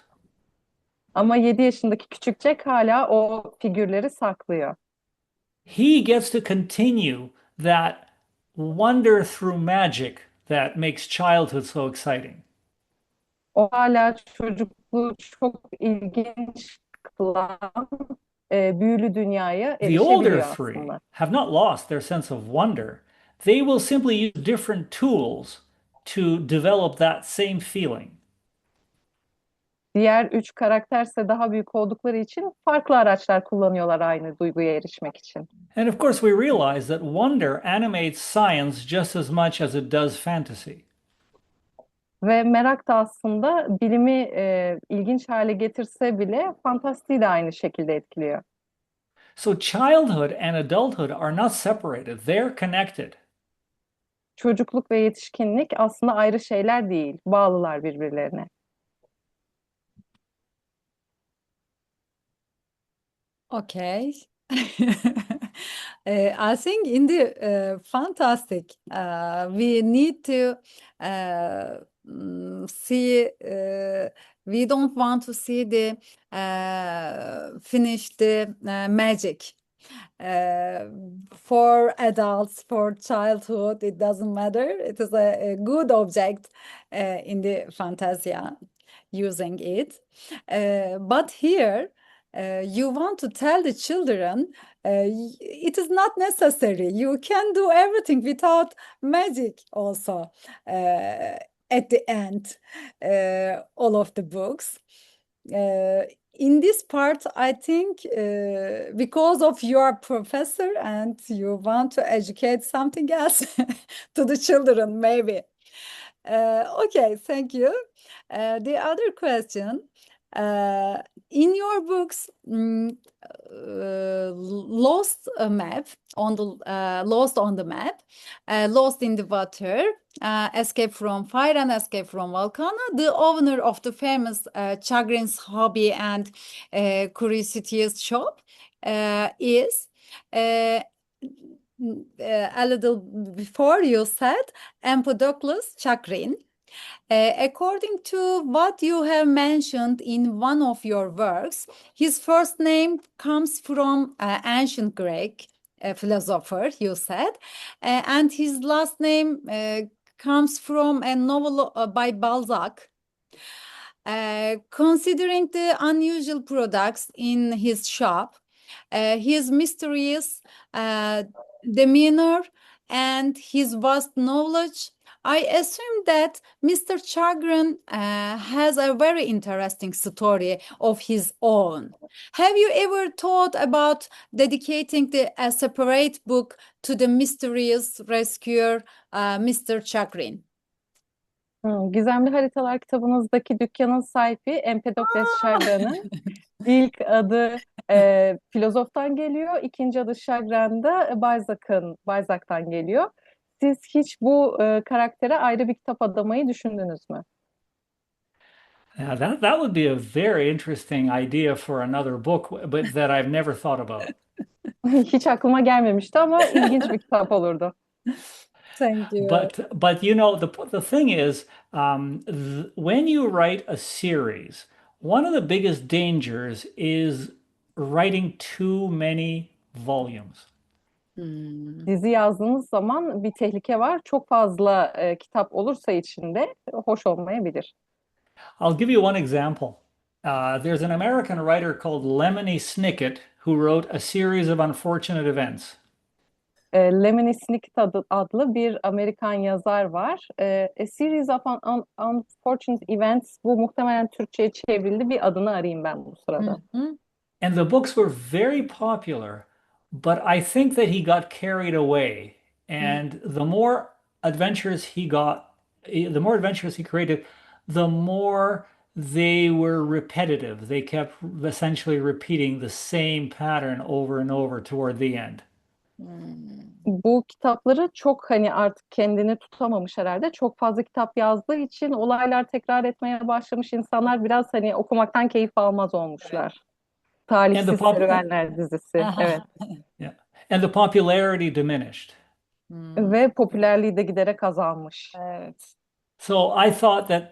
Ama 7 yaşındaki küçük Jack hala o figürleri saklıyor. He gets to continue that wonder through magic that makes childhood so exciting. O hala çocukluğu çok ilginç kılan büyülü dünyaya The older erişebiliyor three aslında. have not lost their sense of wonder. They will simply use different tools to develop that same feeling. Diğer üç karakterse daha büyük oldukları için farklı araçlar kullanıyorlar aynı duyguya erişmek için. And of course, we realize that wonder animates science just as much as it does fantasy. Ve merak da aslında bilimi ilginç hale getirse bile fantastiği de aynı şekilde etkiliyor. So childhood and adulthood are not separated, they're connected. Çocukluk ve yetişkinlik aslında ayrı şeyler değil, bağlılar birbirlerine. Okay. I think in the fantastic, we need to see, we don't want to see the finish the magic. For adults, for childhood, it doesn't matter. It is a good object in the fantasia, using it. But here, you want to tell the children it is not necessary. You can do everything without magic also at the end, all of the books. In this part, I think because of your professor and you want to educate something else to the children, maybe. Okay, thank you. The other question, in your books, lost a map on the lost on the map, lost in the water, escape from fire and escape from volcano. The owner of the famous Chagrin's hobby and curiosities shop is a little before you said Empedocles Chagrin. According to what you have mentioned in one of your works, his first name comes from ancient Greek philosopher, you said, and his last name comes from a novel by Balzac. Considering the unusual products in his shop, his mysterious demeanor, and his vast knowledge, I assume that Mr. Chagrin has a very interesting story of his own. Have you ever thought about dedicating a separate book to the mysterious rescuer, Mr. Chagrin? Gizemli Haritalar kitabınızdaki dükkanın sahibi Empedokles Chagrin'in ilk adı filozoftan geliyor, ikinci adı Chagrin de Balzac'tan geliyor. Siz hiç bu karaktere ayrı bir kitap adamayı düşündünüz mü? Yeah, that would be a very interesting idea for another book, but that I've never thought about. Hiç aklıma gelmemişti ama ilginç bir kitap olurdu. Thank you. But the thing is, th when you write a series, one of the biggest dangers is writing too many volumes. Hmm. Dizi yazdığınız zaman bir tehlike var. Çok fazla kitap olursa içinde hoş olmayabilir. I'll give you one example. There's an American writer called Lemony Snicket who wrote a series of unfortunate events. Lemony Snicket adlı bir Amerikan yazar var. A Series of Unfortunate Events, bu muhtemelen Türkçe'ye çevrildi. Bir adını arayayım ben bu sırada. Mhm. And the books were very popular, but I think that he got carried away. And the more adventures he created, the more they were repetitive. They kept essentially repeating the same pattern over and over toward the end. Hmm. Bu kitapları çok hani artık kendini tutamamış herhalde. Çok fazla kitap yazdığı için olaylar tekrar etmeye başlamış. İnsanlar biraz hani okumaktan keyif almaz olmuşlar. And the Talihsiz pop Serüvenler dizisi. Evet. yeah. And the popularity diminished. Hmm. Ve popülerliği de giderek azalmış. Evet. So I thought that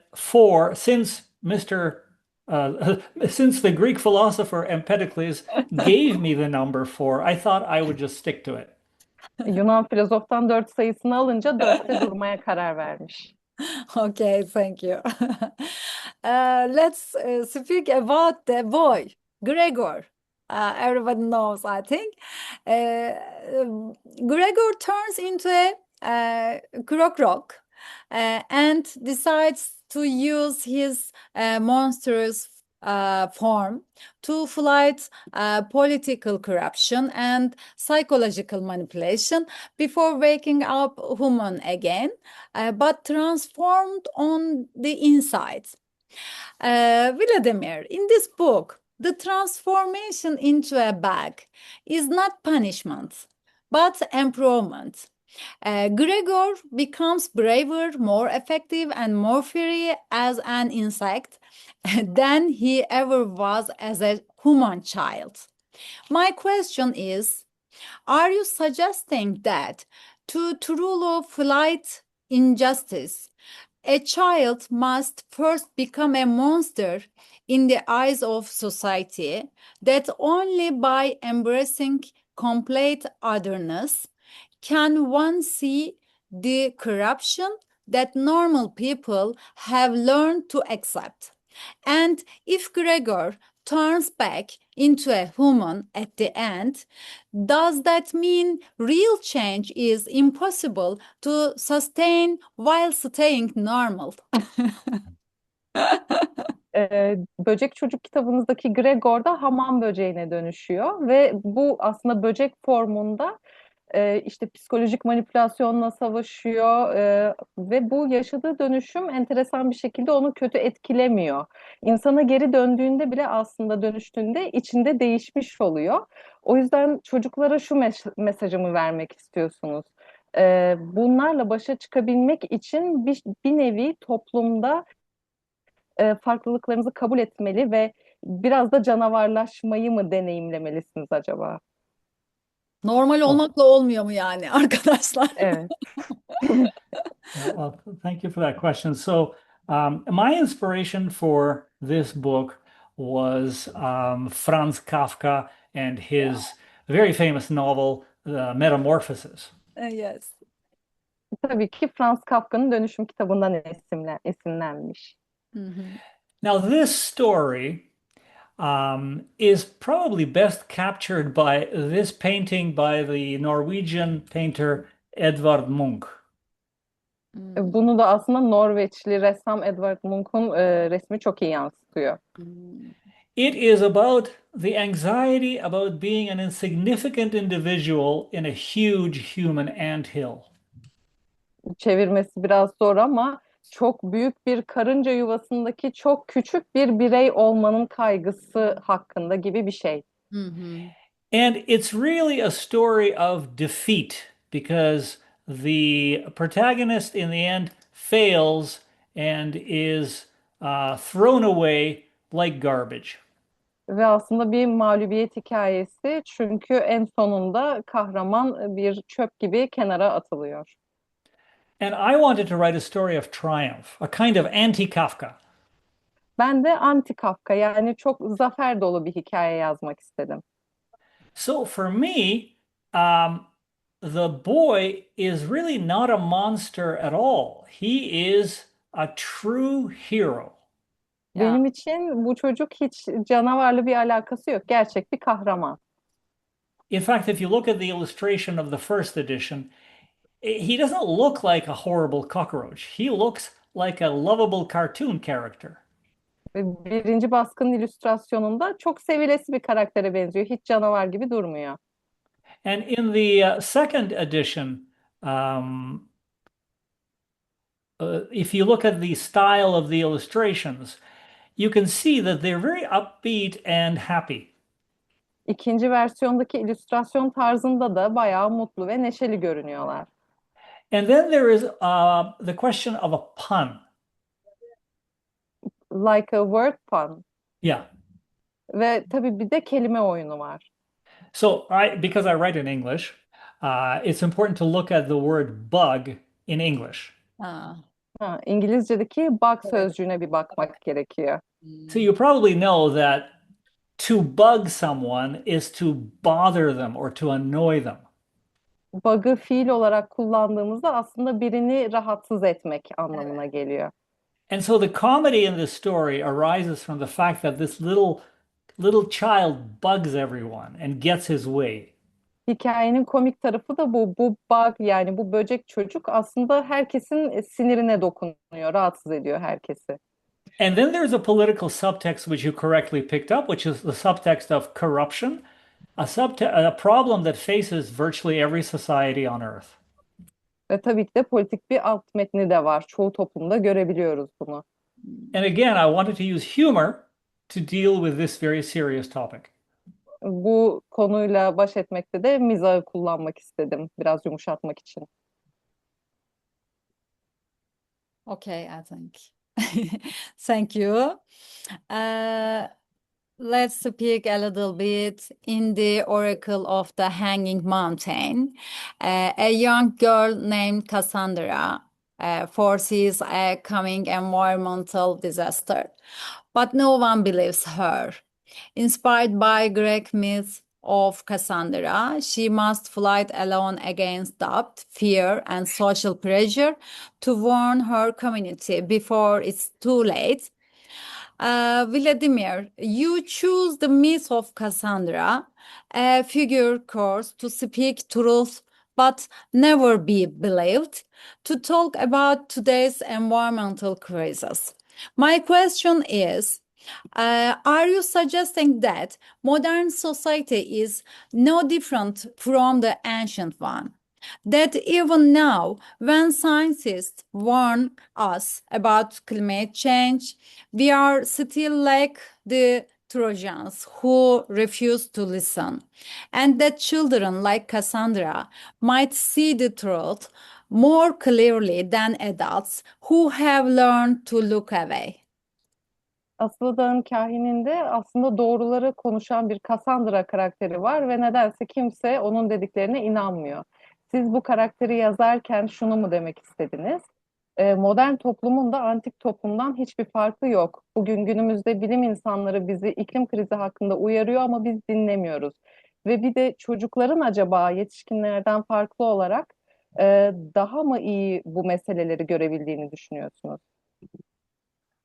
since the Greek philosopher Empedocles gave me the number four, I thought I would just stick to it. Yunan filozoftan 4 sayısını alınca 4'te durmaya karar vermiş. Okay, thank you. Let's speak about the boy, Gregor. Everybody knows, I think. Gregor turns into a croc and decides to use his monstrous form to fight political corruption and psychological manipulation before waking up human again, but transformed on the inside. Vladimir, in this book, the transformation into a bag is not punishment, but improvement. Gregor becomes braver, more effective, and more free as an insect than he ever was as a human child. My question is, are you suggesting that to rule fight injustice, a child must first become a monster in the eyes of society, that only by embracing complete otherness can one see the corruption that normal people have learned to accept? And if Gregor turns back into a human at the end, does that mean real change is impossible to sustain while staying normal? Böcek Çocuk kitabınızdaki Gregor da hamam böceğine dönüşüyor ve bu aslında böcek formunda işte psikolojik manipülasyonla savaşıyor ve bu yaşadığı dönüşüm enteresan bir şekilde onu kötü etkilemiyor. İnsana geri döndüğünde bile aslında dönüştüğünde içinde değişmiş oluyor. O yüzden çocuklara şu mesajımı vermek istiyorsunuz. Bunlarla başa çıkabilmek için bir nevi toplumda farklılıklarınızı kabul etmeli ve biraz da canavarlaşmayı mı deneyimlemelisiniz acaba? Normal Oh, olmakla olmuyor mu yani arkadaşlar? Evet. well, thank you for that question. So, my inspiration for this book was Franz Kafka and his very famous novel, Metamorphosis. Yes. Tabii ki Franz Kafka'nın Dönüşüm kitabından esinlenmiş. Mhm. Now, this story is probably best captured by this painting by the Norwegian painter Edvard Munch. Bunu da aslında Norveçli ressam Edvard Munch'un resmi çok iyi yansıtıyor. It is about the anxiety about being an insignificant individual in a huge human anthill. Çevirmesi biraz zor ama çok büyük bir karınca yuvasındaki çok küçük bir birey olmanın kaygısı hakkında gibi bir şey. Mhm. And it's really a story of defeat because the protagonist in the end fails and is thrown away like garbage. Ve aslında bir mağlubiyet hikayesi çünkü en sonunda kahraman bir çöp gibi kenara atılıyor. And I wanted to write a story of triumph, a kind of anti-Kafka. Ben de anti Kafka yani çok zafer dolu bir hikaye yazmak istedim. So for me, the boy is really not a monster at all. He is a true hero. Yeah. Benim için bu çocuk hiç canavarla bir alakası yok. Gerçek bir kahraman. In fact, if you look at the illustration of the first edition, he doesn't look like a horrible cockroach. He looks like a lovable cartoon character. Ve birinci baskının illüstrasyonunda çok sevilesi bir karaktere benziyor. Hiç canavar gibi durmuyor. And in the second edition, if you look at the style of the illustrations, you can see that they're very upbeat and happy. İkinci versiyondaki illüstrasyon tarzında da bayağı mutlu ve neşeli görünüyorlar. And then there is the question of a pun. Like a word pun. Yeah. Ve tabii bir de kelime oyunu var. So because I write in English, it's important to look at the word bug in English. Ah. İngilizce'deki bug sözcüğüne bir bakmak gerekiyor. So you probably know that to bug someone is to bother them or to annoy them. Bug'ı fiil olarak kullandığımızda aslında birini rahatsız etmek anlamına geliyor. And so the comedy in this story arises from the fact that this little child bugs everyone and gets his way. Hikayenin komik tarafı da bu. Bu bug yani bu böcek çocuk aslında herkesin sinirine dokunuyor, rahatsız ediyor herkesi. And then there's a political subtext which you correctly picked up, which is the subtext of corruption, a problem that faces virtually every society on Earth. Ve tabii ki de politik bir alt metni de var. Çoğu toplumda görebiliyoruz bunu. And again, I wanted to use humor to deal with this very serious topic. Bu konuyla baş etmekte de mizahı kullanmak istedim. Biraz yumuşatmak için. Okay, I think. Thank you. Let's speak a little bit in the Oracle of the Hanging Mountain. A young girl named Cassandra foresees a coming environmental disaster, but no one believes her. Inspired by Greek myths of Cassandra, she must fight alone against doubt, fear, and social pressure to warn her community before it's too late. Vladimir, you choose the myth of Cassandra, a figure cursed to speak truth but never be believed, to talk about today's environmental crisis. My question is, are you suggesting that modern society is no different from the ancient one? That even now, when scientists warn us about climate change, we are still like the Trojans who refuse to listen, and that children like Cassandra might see the truth more clearly than adults who have learned to look away. Aslı Dağ'ın kahininde aslında doğruları konuşan bir Cassandra karakteri var ve nedense kimse onun dediklerine inanmıyor. Siz bu karakteri yazarken şunu mu demek istediniz? Modern toplumun da antik toplumdan hiçbir farkı yok. Bugün günümüzde bilim insanları bizi iklim krizi hakkında uyarıyor ama biz dinlemiyoruz. Ve bir de çocukların acaba yetişkinlerden farklı olarak daha mı iyi bu meseleleri görebildiğini düşünüyorsunuz?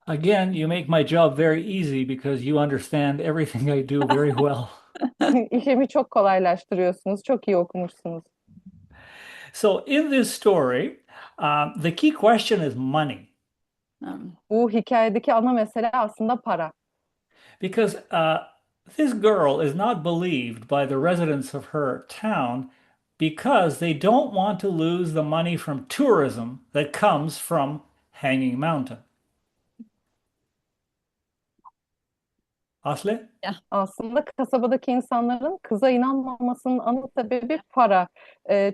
Again, you make my job very easy because you understand everything I do very well. İşimi çok kolaylaştırıyorsunuz, çok iyi okumuşsunuz. So in this story, the key question is money. Bu hikayedeki ana mesele aslında para. Because this girl is not believed by the residents of her town because they don't want to lose the money from tourism that comes from Hanging Mountain. Aslı? Aslında kasabadaki insanların kıza inanmamasının ana sebebi para.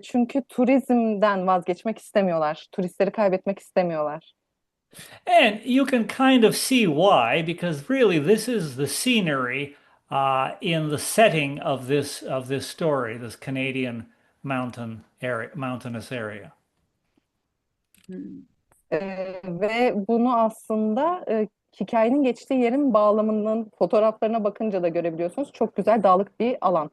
Çünkü turizmden vazgeçmek istemiyorlar. Turistleri kaybetmek istemiyorlar. And you can kind of see why, because really this is the scenery in the setting of this story, this Canadian mountainous area. Hmm. Ve bunu aslında hikayenin geçtiği yerin bağlamının fotoğraflarına bakınca da görebiliyorsunuz. Çok güzel dağlık bir alan.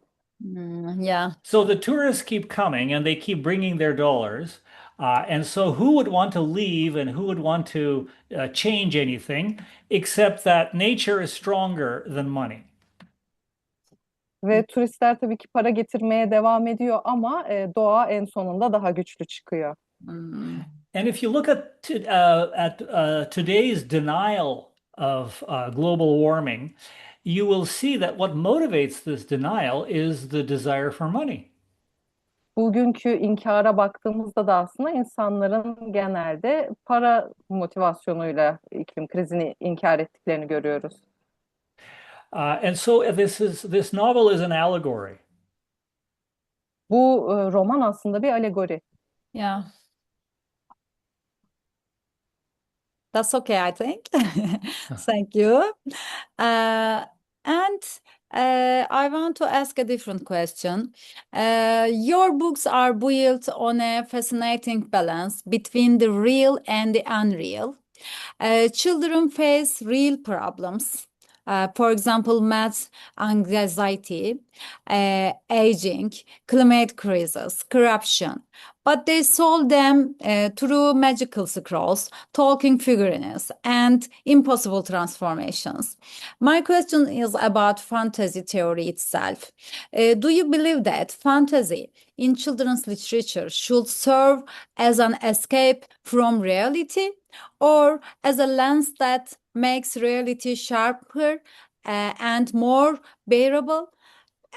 Yeah. So the tourists keep coming and they keep bringing their dollars. And so who would want to leave and who would want to change anything except that nature is stronger than money? Ve turistler tabii ki para getirmeye devam ediyor ama doğa en sonunda daha güçlü çıkıyor. Hmm. And if you look at today's denial of global warming, you will see that what motivates this denial is the desire for money. Bugünkü inkara baktığımızda da aslında insanların genelde para motivasyonuyla iklim krizini inkar ettiklerini görüyoruz. And so this novel is an allegory. Bu roman aslında bir alegori. Yeah. That's okay, I think. Thank you. And I want to ask a different question. Your books are built on a fascinating balance between the real and the unreal. Children face real problems. For example, math, anxiety, aging, climate crisis, corruption. But they solve them through magical scrolls, talking figurines, and impossible transformations. My question is about fantasy theory itself. Do you believe that fantasy in children's literature should serve as an escape from reality, or as a lens that makes reality sharper and more bearable?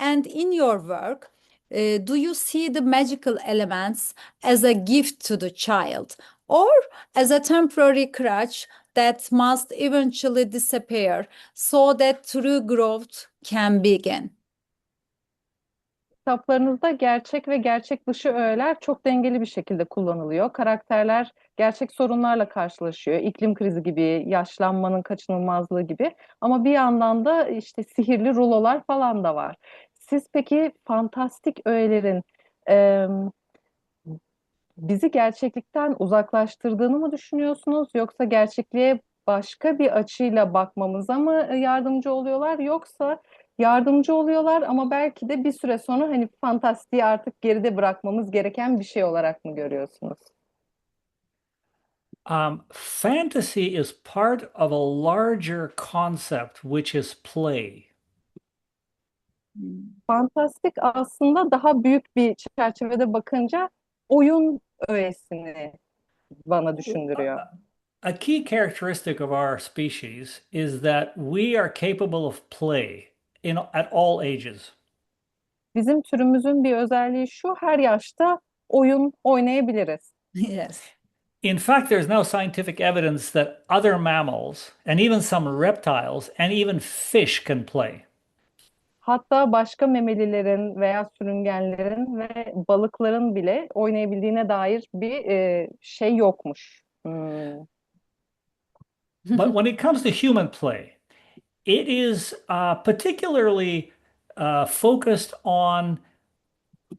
And in your work, do you see the magical elements as a gift to the child or as a temporary crutch that must eventually disappear so that true growth can begin? Kitaplarınızda gerçek ve gerçek dışı öğeler çok dengeli bir şekilde kullanılıyor. Karakterler gerçek sorunlarla karşılaşıyor. İklim krizi gibi, yaşlanmanın kaçınılmazlığı gibi. Ama bir yandan da işte sihirli rulolar falan da var. Siz peki fantastik öğelerin e, bizi gerçeklikten uzaklaştırdığını mı düşünüyorsunuz? Yoksa gerçekliğe başka bir açıyla bakmamıza mı yardımcı oluyorlar? Yoksa yardımcı oluyorlar ama belki de bir süre sonra hani fantastiği artık geride bırakmamız gereken bir şey olarak mı görüyorsunuz? Fantasy is part of a larger concept, which is play. Fantastik aslında daha büyük bir çerçevede bakınca oyun öğesini bana düşündürüyor. A key characteristic of our species is that we are capable of play at all ages. Bizim türümüzün bir özelliği şu, her yaşta oyun oynayabiliriz. Yes. In fact, there's now scientific evidence that other mammals and even some reptiles and even fish can play. Hatta başka memelilerin veya sürüngenlerin ve balıkların bile oynayabildiğine dair bir şey yokmuş. But when it comes to human play, it is particularly focused on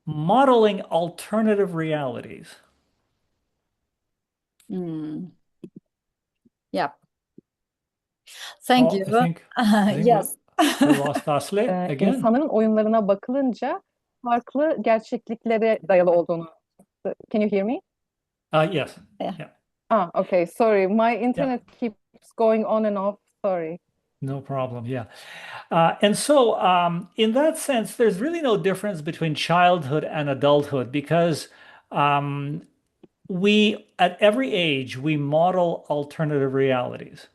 modeling alternative realities. Hmm. Yeah. Thank Oh, you. I think Yes. we lost Asle again. İnsanların oyunlarına bakılınca farklı gerçekliklere dayalı olduğunu. Can you hear me? Yes. Yeah. Yeah. Okay, sorry. My Yeah. internet keeps going on and off. Sorry. No problem. Yeah. And so, in that sense, there's really no difference between childhood and adulthood because at every age, we model alternative realities.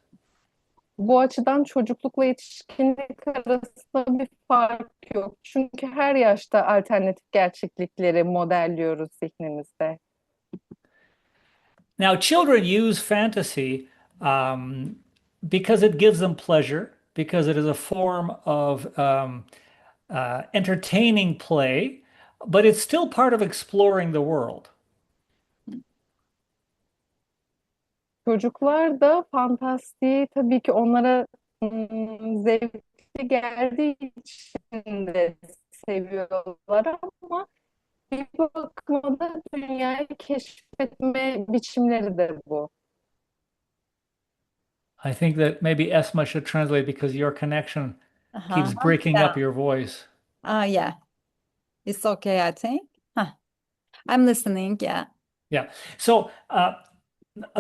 Bu açıdan çocuklukla yetişkinlik arasında bir fark yok. Çünkü her yaşta alternatif gerçeklikleri modelliyoruz zihnimizde. Now, children use fantasy because it gives them pleasure, because it is a form of entertaining play, but it's still part of exploring the world. Çocuklar da fantastiği tabii ki onlara zevkli geldiği için de seviyorlar ama bir bakıma da dünyayı keşfetme biçimleri de bu. I think that maybe Esma should translate because your connection Uh-huh. keeps breaking Yeah. up your voice. Yeah. It's okay, I think. Huh. I'm listening. Yeah. Yeah. So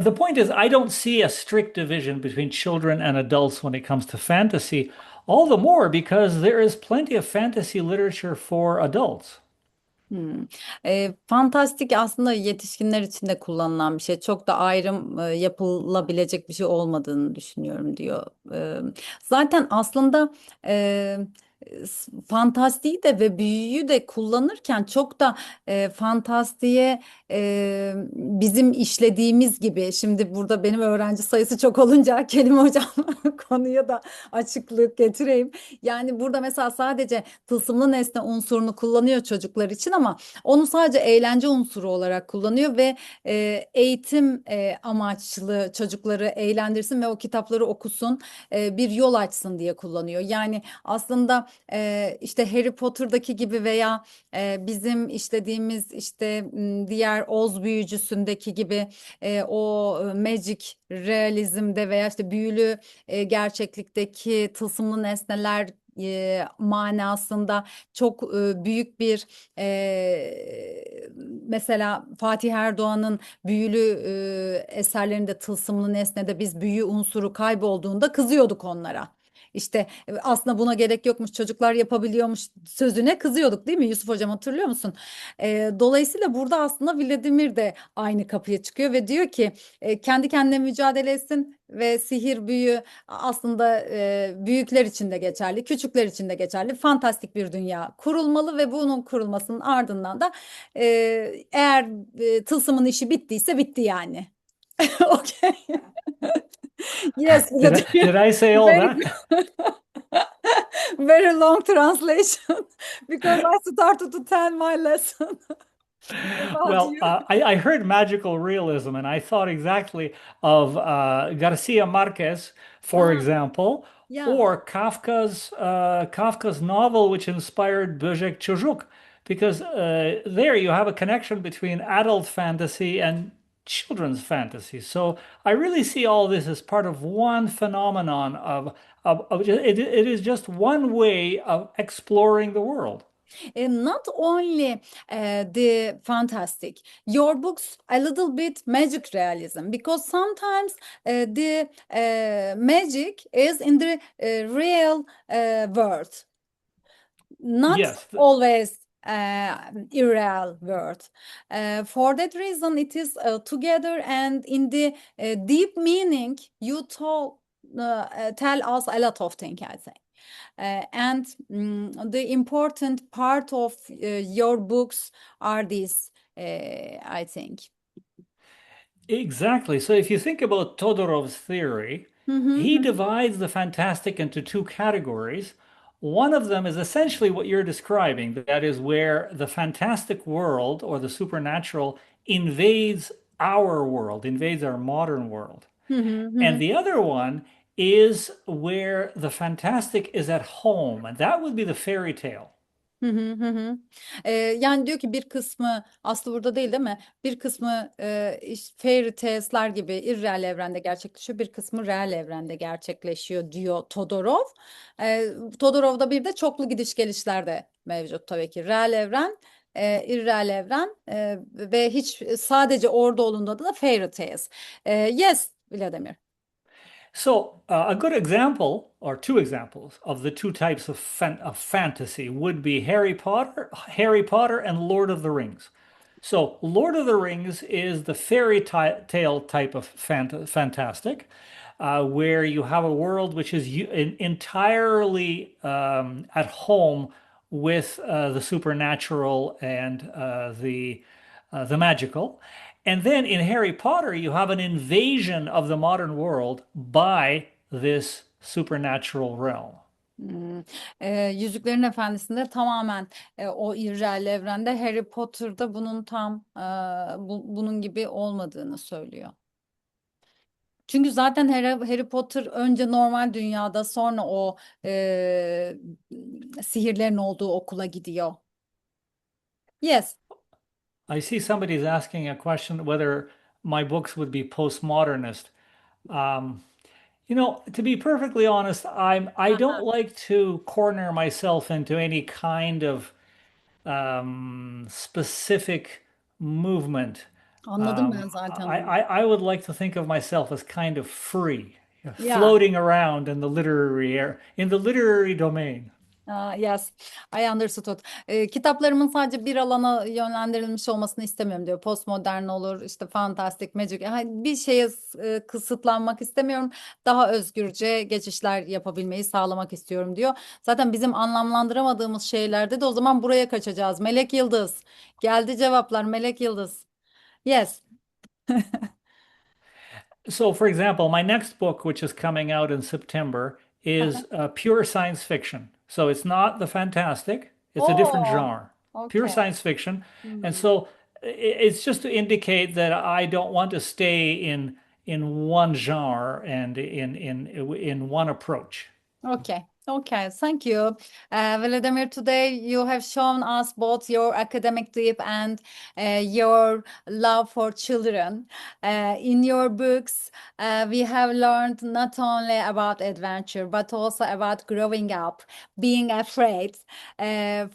the point is, I don't see a strict division between children and adults when it comes to fantasy, all the more because there is plenty of fantasy literature for adults. Hmm. Fantastik aslında yetişkinler için de kullanılan bir şey. Çok da ayrım yapılabilecek bir şey olmadığını düşünüyorum diyor. Zaten aslında fantastiği de ve büyüyü de kullanırken çok da fantastiğe bizim işlediğimiz gibi. Şimdi burada benim öğrenci sayısı çok olunca Kerim hocam konuya da açıklık getireyim. Yani burada mesela sadece tılsımlı nesne unsurunu kullanıyor çocuklar için ama onu sadece eğlence unsuru olarak kullanıyor ve eğitim amaçlı çocukları eğlendirsin ve o kitapları okusun, bir yol açsın diye kullanıyor. Yani aslında işte Harry Potter'daki gibi veya bizim işlediğimiz işte diğer Oz büyücüsündeki gibi o magic realizmde veya işte büyülü gerçeklikteki tılsımlı nesneler manasında çok büyük bir mesela Fatih Erdoğan'ın büyülü eserlerinde tılsımlı nesnede biz büyü unsuru kaybolduğunda kızıyorduk onlara. İşte aslında buna gerek yokmuş, çocuklar yapabiliyormuş sözüne kızıyorduk değil mi Yusuf Hocam, hatırlıyor musun? Dolayısıyla burada aslında Vladimir de aynı kapıya çıkıyor ve diyor ki kendi kendine mücadele etsin ve sihir büyü aslında büyükler için de geçerli, küçükler için de geçerli. Fantastik bir dünya kurulmalı ve bunun kurulmasının ardından da e, eğer tılsımın işi bittiyse bitti yani. Okay. Yes, Vladimir. Did I say all Very that? very long translation because I started to tell my lesson about Well, you. I heard magical realism, and I thought exactly of Garcia Marquez, for Ah, example, yeah. or Kafka's novel, which inspired Çocuk, because there you have a connection between adult fantasy and children's fantasy. So I really see all this as part of one phenomenon it is just one way of exploring the world. Not only the fantastic, your books a little bit magic realism because sometimes the magic is in the real world, not Yes, always irreal world. For that reason, it is together and in the deep meaning you tell us a lot of things, I think. And the important part of your books are these, I think. exactly. So if you think about Todorov's theory, he Mhm, divides the fantastic into two categories. One of them is essentially what you're describing, that is where the fantastic world or the supernatural invades our world, invades our modern world. mhm, And mhm. the other one is where the fantastic is at home, and that would be the fairy tale. Hı hı hı hı. Yani diyor ki bir kısmı aslı burada değil mi? Bir kısmı fairy tales'lar gibi irreal evrende gerçekleşiyor. Bir kısmı real evrende gerçekleşiyor diyor Todorov. Todorov'da bir de çoklu gidiş gelişler de mevcut tabii ki. Real evren, irreal evren ve hiç sadece orada olduğunda da fairy tales. Yes, Vladimir. So, a good example, or two examples, of the two types of fantasy would be Harry Potter, and Lord of the Rings. So, Lord of the Rings is the fairy tale type of fantastic, where you have a world which is entirely at home with the supernatural and the magical. And then in Harry Potter, you have an invasion of the modern world by this supernatural realm. Hmm. Yüzüklerin Efendisi'nde tamamen o irreal evrende, Harry Potter'da bunun tam bunun gibi olmadığını söylüyor. Çünkü zaten Harry Potter önce normal dünyada, sonra o sihirlerin olduğu okula gidiyor. Yes. I see somebody's asking a question whether my books would be postmodernist. Um, to be perfectly honest, I don't like to corner myself into any kind of specific movement. Anladım ben zaten I, onu. I would like to think of myself as kind of free, Yeah. floating around in the literary domain. Yes, I understood. Kitaplarımın sadece bir alana yönlendirilmiş olmasını istemiyorum diyor. Postmodern olur, işte fantastik, magic. Yani bir şeye kısıtlanmak istemiyorum. Daha özgürce geçişler yapabilmeyi sağlamak istiyorum diyor. Zaten bizim anlamlandıramadığımız şeylerde de o zaman buraya kaçacağız. Melek Yıldız. Geldi cevaplar Melek Yıldız. Yes. So, for example, my next book, which is coming out in September, is pure science fiction. So it's not the fantastic, it's a different Oh, genre, pure okay. science fiction. And Hmm. so it's just to indicate that I don't want to stay in one genre and in one approach. Okay, okay, thank you. Vladimir, today you have shown us both your academic dip and your love for children. In your books, we have learned not only about adventure, but also about growing up, being afraid,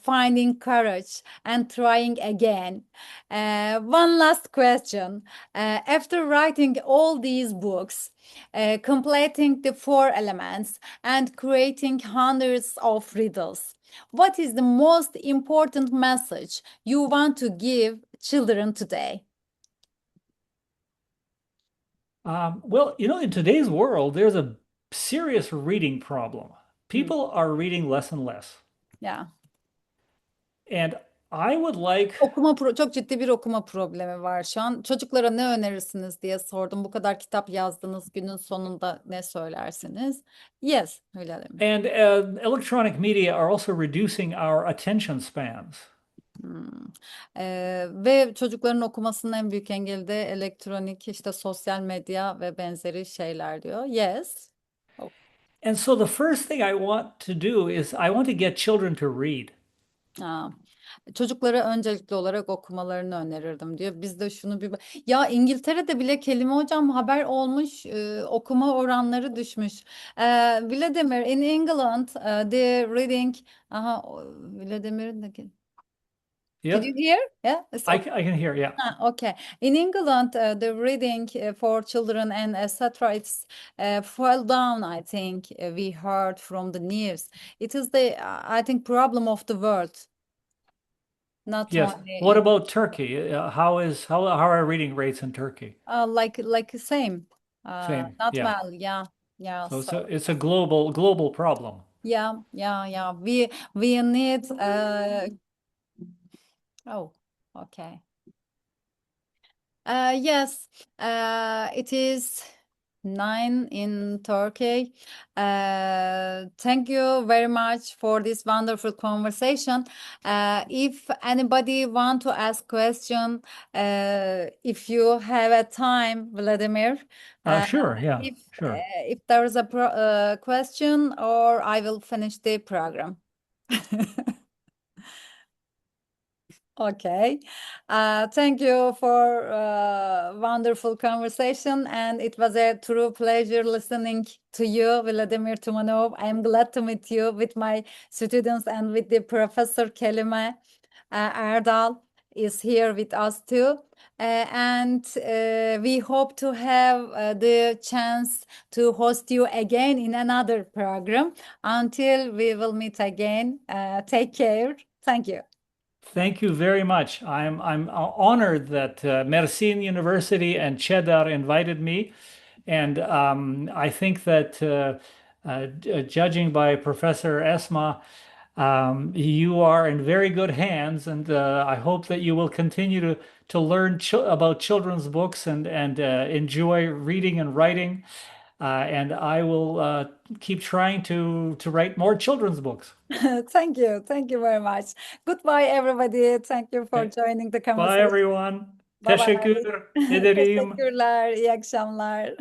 finding courage, and trying again. One last question. After writing all these books, completing the four elements, and creating hundreds of riddles, what is the most important message you want to give children today? Well, in today's world, there's a serious reading problem. People are reading less and less. Yeah. And I would like Çok ciddi bir okuma problemi var şu an. Çocuklara ne önerirsiniz diye sordum. Bu kadar kitap yazdınız, günün sonunda ne söylersiniz? Yes, öyle mi? and electronic media are also reducing our attention spans. Ve çocukların okumasının en büyük engeli de elektronik, işte sosyal medya ve benzeri şeyler diyor. Yes. Oh. And so the first thing I want to do is I want to get children to read. Aa, Çocuklara öncelikli olarak okumalarını önerirdim diyor. Biz de şunu ya İngiltere'de bile kelime hocam haber olmuş, okuma oranları düşmüş. Vladimir, in England, the reading, Vladimir'in de Yeah, did you hear? Yeah, it's I okay. can hear. Yeah. Okay. In England, the reading for children and etc. It's fell down. I think we heard from the news. It is the I think problem of the world, not Yes. only What in about Turkey? How are reading rates in Turkey? like same. Same. Not Yeah. well. Yeah. So So it's a global problem. yeah. We need. Oh, okay. Yes, it is 9 in Turkey. Thank you very much for this wonderful conversation. If anybody want to ask question, if you have a time, Vladimir, Sure. Yeah. if Sure. if there is a question, or I will finish the program. Okay. Thank you for wonderful conversation, and it was a true pleasure listening to you, Vladimir Tumanov. I am glad to meet you with my students and with the Professor Kelime Erdal is here with us too. And we hope to have the chance to host you again in another program. Until we will meet again, take care. Thank you. Thank you very much. I'm honored that Mersin University and Cheddar invited me, and I think that judging by Professor Esma, you are in very good hands, and I hope that you will continue to learn about children's books and enjoy reading and writing. And I will keep trying to write more children's books. Thank you. Thank you very much. Goodbye, everybody. Thank you for joining the Bye conversation. everyone. Bye bye. Teşekkür ederim. Teşekkürler. İyi akşamlar.